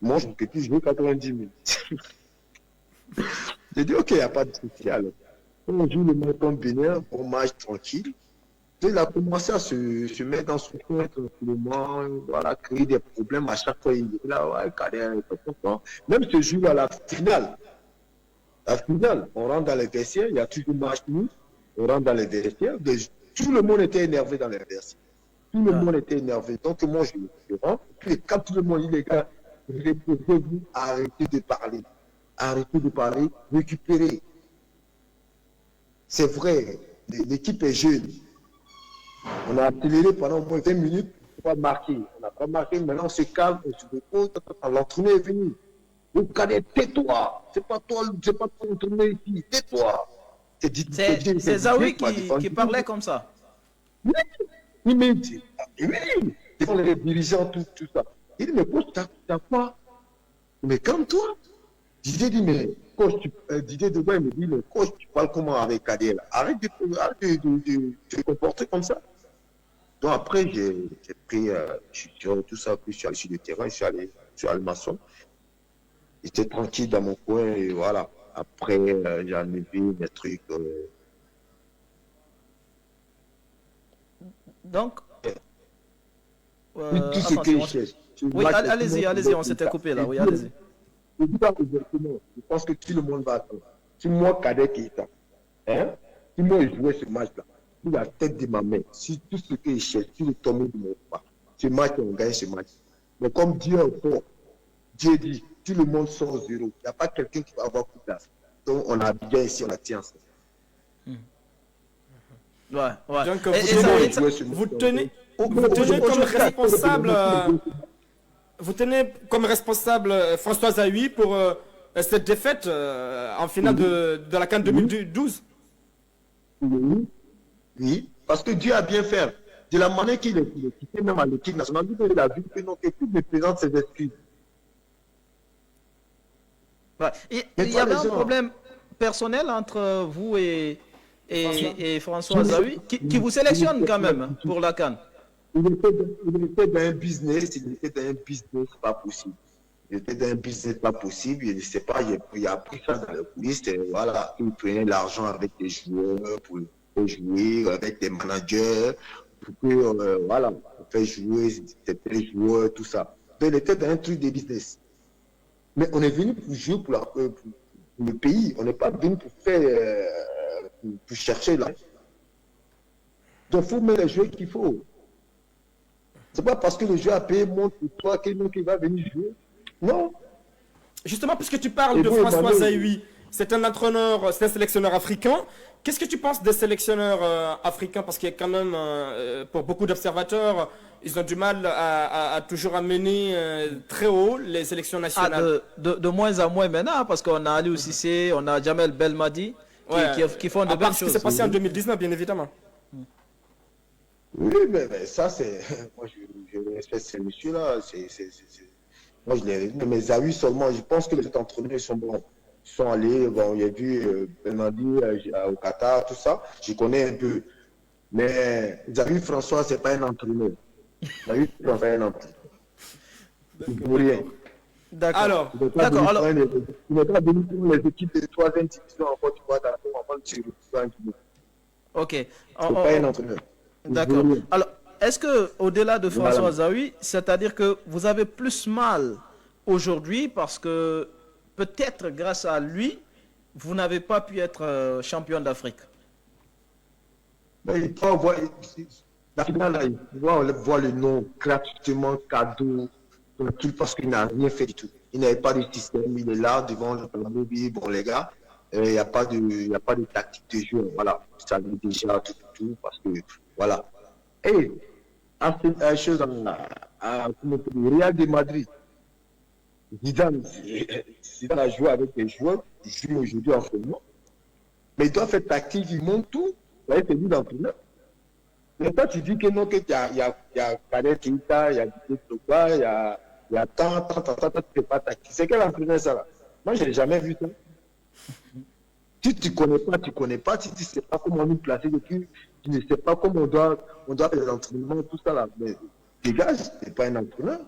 Moi, je ne peux plus jouer 90 minutes. J'ai dit, ok, il n'y a pas de souci alors. On joue le match en Bénin, bon match tranquille. Il a commencé à se mettre dans son coin tranquillement, voilà, créer des problèmes à chaque fois. Il dit là, ouais, Kader, même ce jour-là, la finale, on rentre dans les vestiaires, il y a toujours match nous, on rentre dans les vestiaires, tout le monde était énervé dans les vestiaires. Tout le monde était énervé. Donc moi, je rentre, puis quand tout le monde dit, les gars, reposez-vous, arrêtez de parler, récupérez. C'est vrai, l'équipe est jeune. On a accéléré pendant au moins 20 minutes pour pas marquer. On n'a pas marqué, maintenant on se calme, on se repose, l'entraîneur est venu. Donc, Kader, tais-toi. C'est pas toi l'entraîneur ici, tais-toi. C'est Zawi qui parlait comme ça. Oui, mais oui, devant les dirigeants, tout ça. Il dit, mais coach, t'as quoi? Mais calme-toi. Didier dit, mais coach, Didier Degba, il me dit, mais coach, tu parles comment avec Kader là? Arrête de te comporter comme ça. Donc après, j'ai pris, tout ça, puis je suis allé sur le terrain, je suis allé maçon. J'étais tranquille dans mon coin et voilà. Après, j'ai enlevé mes trucs. Donc, tout ce que je sais. Oui, allez-y, on s'était coupé là, oui, allez-y. Je pense que tout le monde va attendre. Si moi, Kader Keita, si moi, je jouais ce match-là, sur la tête de ma main, sur tout ce que je cherche, sur le tombeau de mon pas, ce match, on gagne ce match. Mais comme Dieu est fort, Dieu dit, tout le monde sort 0. Il n'y a pas quelqu'un qui va avoir plus place. Donc, on a bien ici, on a tient ensemble. Ouais. Donc, vous tenez comme responsable. Vous tenez comme responsable François Zaï pour cette défaite en finale de la CAN 2012. Oui, parce que Dieu a bien fait. De la manière qu'il est quitté même à l'équipe nationale, il a vu que non, que tout me présente ses excuses. Ouais. Il y avait un problème personnel entre vous et François Zaï qui vous sélectionne quand même pour la CAN. Il était dans un business, pas possible. Il était dans un business pas possible, il ne sait pas, il a appris ça dans les coulisses, voilà, il prenait l'argent avec des joueurs pour jouer, avec des managers, pour que, voilà, pour faire jouer des joueurs, tout ça. Donc, il était dans un truc de business. Mais on est venu pour jouer pour le pays, on n'est pas venu pour faire, pour chercher là. Donc, il faut mettre les joueurs qu'il faut. C'est pas parce que le joueur a payé mon pour toi qu'il va venir jouer. Non. Justement, puisque tu parles de François Zaï, c'est un entraîneur, c'est un sélectionneur africain. Qu'est-ce que tu penses des sélectionneurs africains? Parce qu'il y a quand même, pour beaucoup d'observateurs, ils ont du mal à toujours amener très haut les sélections nationales. De moins en moins maintenant, parce qu'on a Aliou Cissé, on a Jamel Belmadi, qui font de À part bonnes ce qui choses. s'est passé en 2019, bien évidemment. Oui, mais ça, c'est. Moi, je respecte ces messieurs-là. Moi, je les. Mais Zawi seulement, je pense que les autres entraîneurs ils sont bons. Ils sont allés, bon, il y a vu Belmadi au Qatar, tout ça. Je connais un peu. Mais Zawi François, c'est pas un entraîneur. Zawi François, c'est un entraîneur. Il vaut rien. D'accord. Alors, Il n'est pas D'accord, venu alors- prendre il n'est pas venu prendre les équipes de 3e division en Côte d'Ivoire dans le moment de Ok. c'est On- pas un on- entraîneur. Il D'accord. vaut rien. Alors, est-ce que au-delà de François Voilà. Zawi, c'est-à-dire que vous avez plus mal aujourd'hui parce que peut-être grâce à lui, vous n'avez pas pu être champion d'Afrique. Mais il faut voir, la finale, là, il faut voir le nom gratuitement, cadeau, tout parce qu'il n'a rien fait du tout. Il n'avait pas de système, il est là devant le lobby, bon les gars, il n'y a pas de tactique de jeu, voilà. Ça dit déjà tout, parce que, voilà. Et, une chose, le Real de Madrid, Zidane a joué avec des joueurs, il joue aujourd'hui en ce moment, mais il doit faire tactique, il monte tout, c'est lui l'entraîneur. Mais toi, tu dis que non, qu'il y a Kader Keita, il y a Didier Drogba, il y a tant, tu fais pas tactique. C'est quel entraîneur ça là? Moi, je n'ai jamais vu ça. Si tu connais pas, tu connais pas. Si tu ne sais pas comment nous placer depuis, tu ne sais pas comment on doit faire l'entraînement, tout ça là. Mais dégage, c'est pas un entraîneur.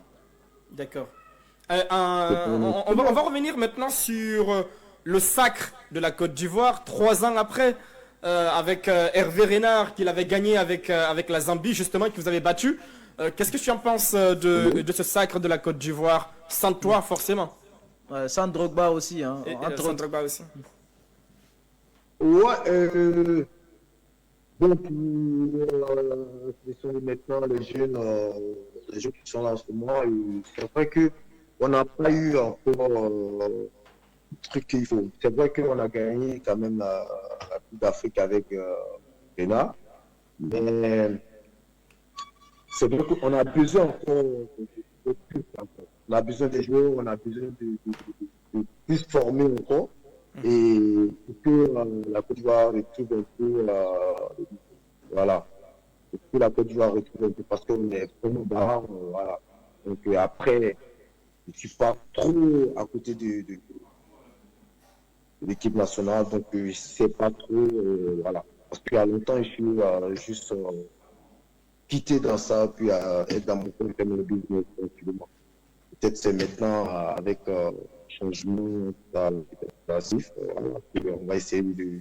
d'accord. On va revenir maintenant sur le sacre de la Côte d'Ivoire, 3 ans après, avec Hervé Renard, qu'il avait gagné avec la Zambie, justement, qui vous avait battu. Qu'est-ce que tu en penses de ce sacre de la Côte d'Ivoire, sans toi forcément, Sans Drogba aussi, hein, et entre sans autres. Drogba aussi. Ouais, donc, ce sont maintenant les jeunes qui sont là en ce moment. C'est vrai qu'on n'a pas eu encore le truc qu'il faut. C'est vrai qu'on a gagné quand même la Coupe d'Afrique avec Ghana, mais c'est vrai qu'on a besoin encore de plus. On a besoin des joueurs, on a besoin de plus former encore. Et que la Côte d'Ivoire retrouve un peu, voilà, et que la Côte d'Ivoire retrouve un peu parce qu'on est vraiment bas, voilà. Donc après, je ne suis pas trop à côté de l'équipe nationale, donc je ne sais pas trop, voilà. Parce qu'il y a longtemps, je suis juste quitté dans ça, puis être dans mon coin, faire mon business tranquillement. Peut-être c'est maintenant avec changement passif, on va essayer de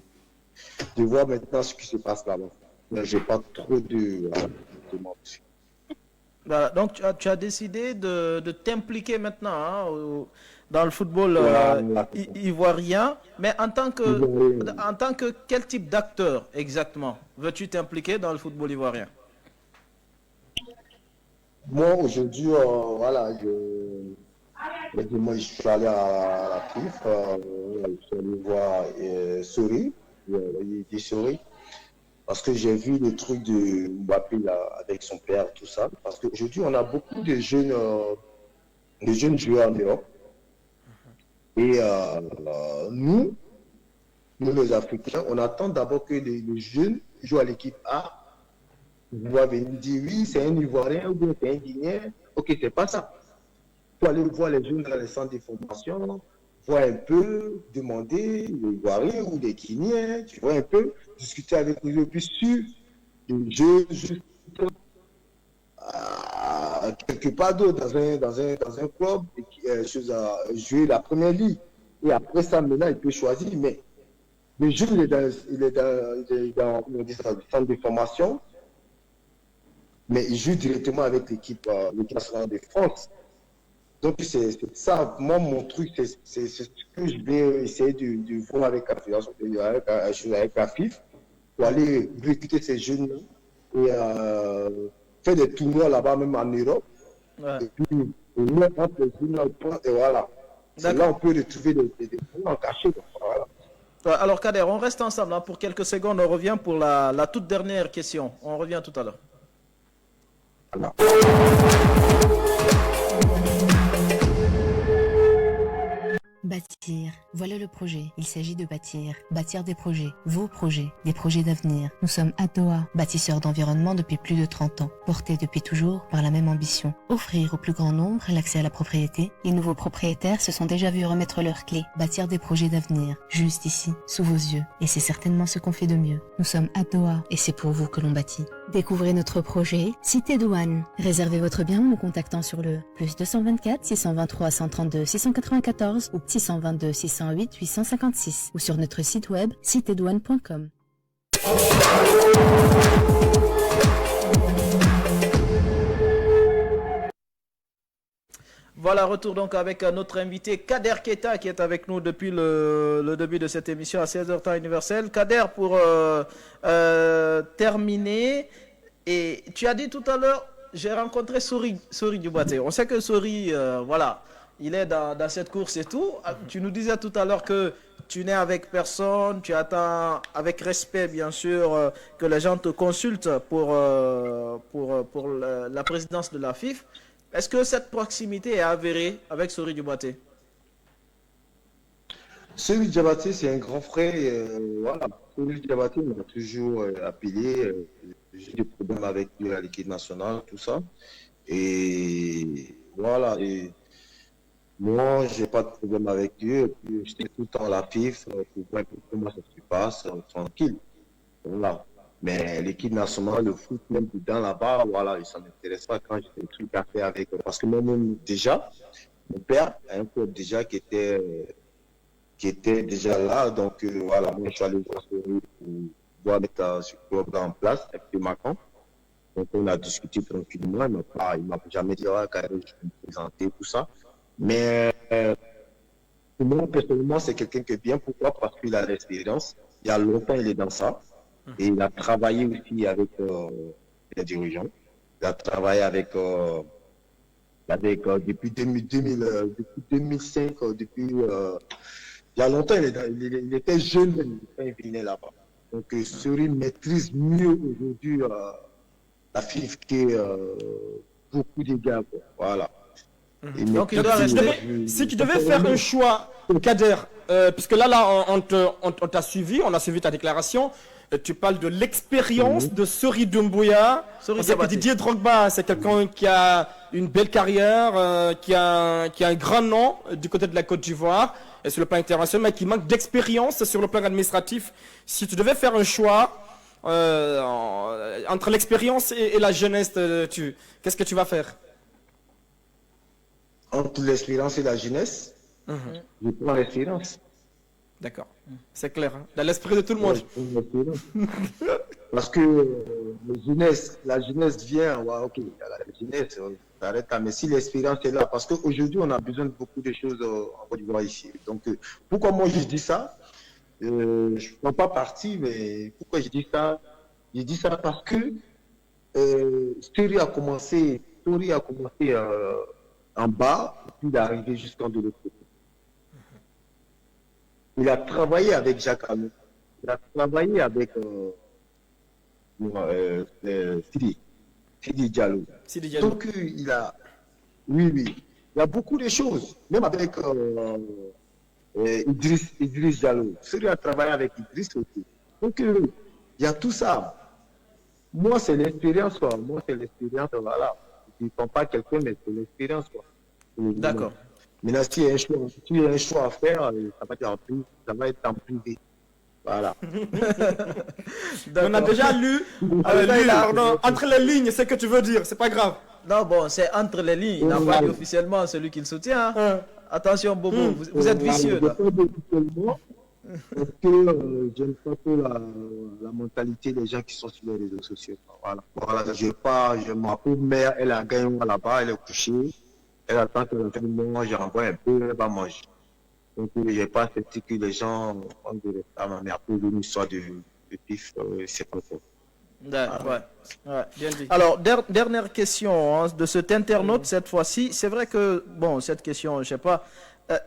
voir maintenant ce qui se passe là-bas. Mais je n'ai pas trop de dessus. Voilà, donc tu as décidé de t'impliquer maintenant hein, dans le football Voilà. ivoirien, mais en tant Ivoirien. que quel type d'acteur exactement veux-tu t'impliquer dans le football ivoirien? Moi, aujourd'hui, voilà, moi, je suis allé à la PIF, je suis allé voir Sori, il dit Sori, parce que j'ai vu le truc de Mbappé là, avec son père, tout ça. Parce qu'aujourd'hui, on a beaucoup de jeunes joueurs en Europe. Et nous, les Africains, on attend d'abord que les jeunes jouent à l'équipe A. Ils doivent venir dire oui, c'est un Ivoirien ou bien c'est un Guinéen. Ok, c'est pas ça. Il faut aller voir les jeunes dans les centres de formation, voir un peu, demander les Ivoiriens ou les Guinéens, tu vois un peu, discuter avec eux, puis sur le jeu, juste quelque part d'autre, dans un club, jouer la première ligue. Et après ça, maintenant, il peut choisir. Mais le jeune, il est dans le centre de formation, mais il joue directement avec l'équipe nationale de France. Donc, c'est ça, moi, mon truc, c'est ce que je vais essayer de voir avec la FIF, pour aller recruter ces jeunes et faire des tournois là-bas, même en Europe. Ouais. Et puis, entre les jeunes, et voilà. C'est là on peut retrouver des points cachés. Voilà. Ouais, alors Kader, on reste ensemble hein, pour quelques secondes, on revient pour la toute dernière question. On revient tout à l'heure. Voilà. Bâti Bâtir, voilà le projet. Il s'agit de bâtir. Bâtir des projets. Vos projets. Des projets d'avenir. Nous sommes Adoa, bâtisseurs d'environnement depuis plus de 30 ans. Portés depuis toujours par la même ambition. Offrir au plus grand nombre l'accès à la propriété. Les nouveaux propriétaires se sont déjà vus remettre leurs clés. Bâtir des projets d'avenir. Juste ici, sous vos yeux. Et c'est certainement ce qu'on fait de mieux. Nous sommes Adoa et c'est pour vous que l'on bâtit. Découvrez notre projet Cité Douane. Réservez votre bien en nous contactant sur le +224 623 132 694 ou 622 608 856 ou sur notre site web citédouane.com. Voilà, retour donc avec notre invité Kader Keita qui est avec nous depuis le début de cette émission à 16h temps universel. Kader, pour terminer, et tu as dit tout à l'heure, j'ai rencontré Sori Diabaté. On sait que Sori, voilà, il est dans cette course et tout. Tu nous disais tout à l'heure que tu n'es avec personne, tu attends avec respect bien sûr que les gens te consultent pour la présidence de la FIF. Est-ce que cette proximité est avérée avec Sori Diabaté? Sori Diabaté, c'est un grand frère. Voilà. Sori Diabaté m'a toujours appelé. J'ai des problèmes avec lui à l'équipe nationale, tout ça. Et voilà. Et moi, j'ai pas de problème avec lui. Et puis, j'étais tout le temps à la FIF pour voir comment ça se passe, tranquille. Voilà. Mais l'équipe nationale, le foot, même dedans là-bas, voilà, ça ne m'intéresse pas quand j'ai des trucs à faire avec eux. Parce que moi-même, déjà, mon père a un club déjà qui était déjà là. Donc, voilà, moi, je suis allé voir pour voir mettre ce club en place avec le Macron. Donc, on a discuté tranquillement. Il m'a jamais dit, ah, quand même, je vais me présenter, tout ça. Mais, pour moi, personnellement, c'est quelqu'un qui est bien. Pourquoi? Parce qu'il a l'expérience. Il y a longtemps, il est dans ça. Et il a travaillé aussi avec les dirigeants. Il a travaillé depuis 2005, il y a longtemps, il était jeune quand il venait là-bas. Donc, Sori maîtrise mieux aujourd'hui la FIF que beaucoup de gars. Quoi. Voilà. Donc, il doit rester. Si tu devais faire un choix, Kader, puisque là, on t'a suivi, on a suivi ta déclaration. Tu parles de l'expérience de Sori Doumbouya. Didier Drogba, c'est quelqu'un qui a une belle carrière, qui a un grand nom du côté de la Côte d'Ivoire et sur le plan international, mais qui manque d'expérience sur le plan administratif. Si tu devais faire un choix entre l'expérience et la jeunesse, qu'est-ce que tu vas faire? Entre l'expérience et la jeunesse, je prends l'expérience. D'accord, c'est clair, hein? Dans l'esprit de tout le monde. Parce que la jeunesse vient, ouais, ok, la jeunesse, t'arrêtes là, mais si l'expérience est là, parce qu'aujourd'hui, on a besoin de beaucoup de choses en Côte d'Ivoire ici. Donc, pourquoi moi je dis ça? Je ne prends pas parti, mais pourquoi je dis ça? Je dis ça parce que Sori a commencé en bas, puis il est arrivé jusqu'en de l'autre côté. Il a travaillé avec Jacques Hamel. Il a travaillé avec Sidi Diallo. Donc, oui. Il y a beaucoup de choses. Même avec Idriss Diallo. Celui a travaillé avec Idriss aussi. Donc, il y a tout ça. Moi, c'est l'expérience, quoi. Moi, c'est l'expérience, voilà. Je ne prends pas quelqu'un, mais c'est l'expérience, quoi. D'accord. Maintenant, s'il y a un choix à faire, ça va être en privé. Voilà. On a déjà lu, entre les lignes, c'est ce que tu veux dire, c'est pas grave. Non, bon, c'est entre les lignes. Il n'a pas dit officiellement celui qui le soutient. Hein. Attention, Bobo, vous êtes vicieux. Là. Parce que j'aime pas trop la mentalité des gens qui sont sur les réseaux sociaux. Voilà, je m'en fous, mère, elle a gagné là-bas, elle est couchée. Elle attend que le moment, j'envoie un peu, elle va manger. Donc, je n'ai pas accepté que les gens ont des femmes, mais après, une histoire de pif, c'est pas ça. Ouais. Bien dit. Alors, dernière question de cet internaute cette fois-ci. C'est vrai que, bon, cette question, je sais pas.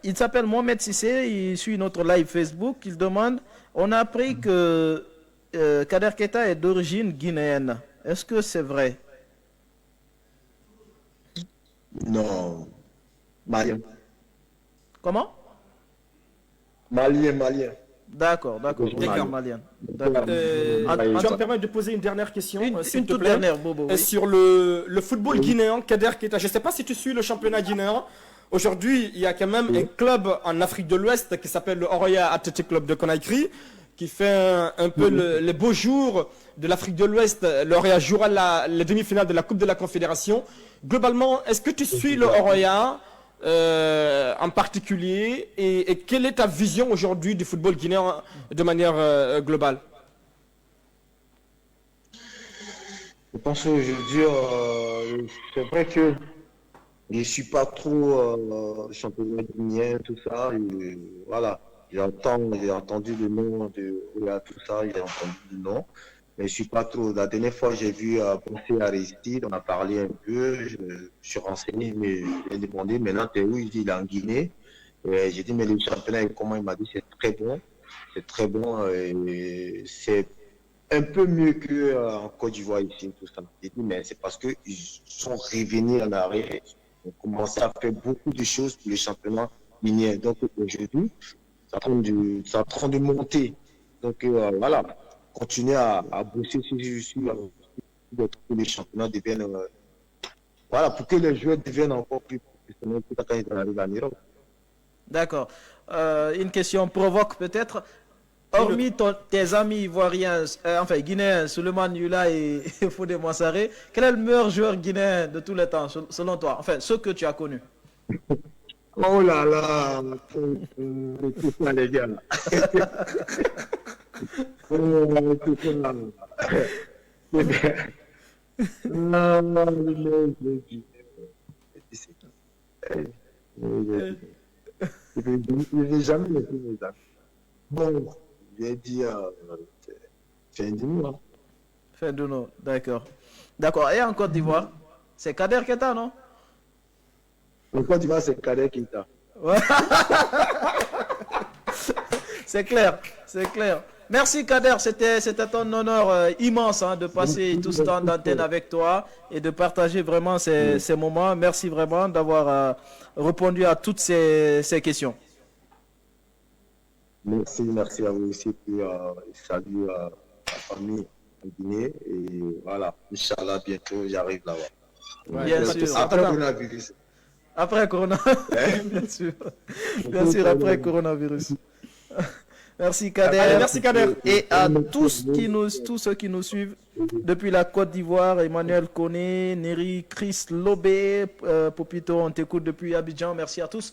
Il s'appelle Mohamed Sissé, il suit notre live Facebook. Il demande, on a appris que Kader Keita est d'origine guinéenne. Est-ce que c'est vrai? Non. Malien. Comment? Malien. D'accord. D'accord. Malien. D'accord. Tu vas me permettre de poser une dernière question, s'il Une te toute plaît. dernière, Bobo. Oui. Sur le football guinéen, Kader Keita. Je ne sais pas si tu suis le championnat guinéen. Aujourd'hui, il y a quand même un club en Afrique de l'Ouest qui s'appelle le Oroya Athletic Club de Conakry, qui fait un peu les beaux jours de l'Afrique de l'Ouest. L'Oroya jouera les demi-finales de la Coupe de la Confédération. Globalement, est-ce que tu suis le Oroya en particulier et quelle est ta vision aujourd'hui du football guinéen de manière globale? Je pense qu'aujourd'hui, c'est vrai que je ne suis pas trop championnat guinéen, tout ça. Et voilà, j'ai entendu le nom de voilà, tout ça, j'ai entendu le nom. Mais je ne suis pas trop. La dernière fois, j'ai vu penser à Aristide, on a parlé un peu, je suis renseigné, mais j'ai demandé, maintenant, t'es où? Il dit, il est en Guinée. Et j'ai dit, mais le championnat, comment? Il m'a dit, c'est très bon. C'est très bon. Et c'est un peu mieux qu'en Côte d'Ivoire ici, tout ça. J'ai dit, mais c'est parce qu'ils sont revenus en arrière. Ils ont commencé à faire beaucoup de choses pour le championnat minier. Donc aujourd'hui, ça est en train de monter. Donc voilà, continuer à bosser pour que les championnats deviennent, voilà, pour que les joueurs deviennent encore plus professionnels quand ils arrivent en Europe. D'accord. Une question provoque peut-être. Hormis tes amis ivoiriens, enfin guinéens, Souleymane Yula et Fodé Mouassaré, quel est le meilleur joueur guinéen de tous les temps, selon toi? Enfin, ceux que tu as connus. Oh là là, tout ça, les gars. Tout ça. Je n'ai jamais été mes amis. Bon, j'ai dit, c'est un demi, Fendouno, d'accord. D'accord. Et en Côte d'Ivoire, c'est Kader Keita, non? En Côte d'Ivoire, c'est Kader Keita. Ouais. C'est clair, c'est clair. Merci Kader, c'était un honneur immense de passer tout ce temps d'antenne avec toi et de partager vraiment ces moments. Merci vraiment d'avoir répondu à toutes ces questions. Merci à vous aussi. Puis, salut à la famille en Guinée. Et voilà, Inch'Allah, bientôt, j'arrive là-bas. Ouais, bien sûr. Après le coronavirus. Après coronavirus. Bien sûr. Bien sûr, après coronavirus. Merci Kader. Allez, merci Kader. Et à tous ceux qui nous suivent depuis la Côte d'Ivoire, Emmanuel Koné, Neri, Chris Lobé, Popito, on t'écoute depuis Abidjan. Merci à tous.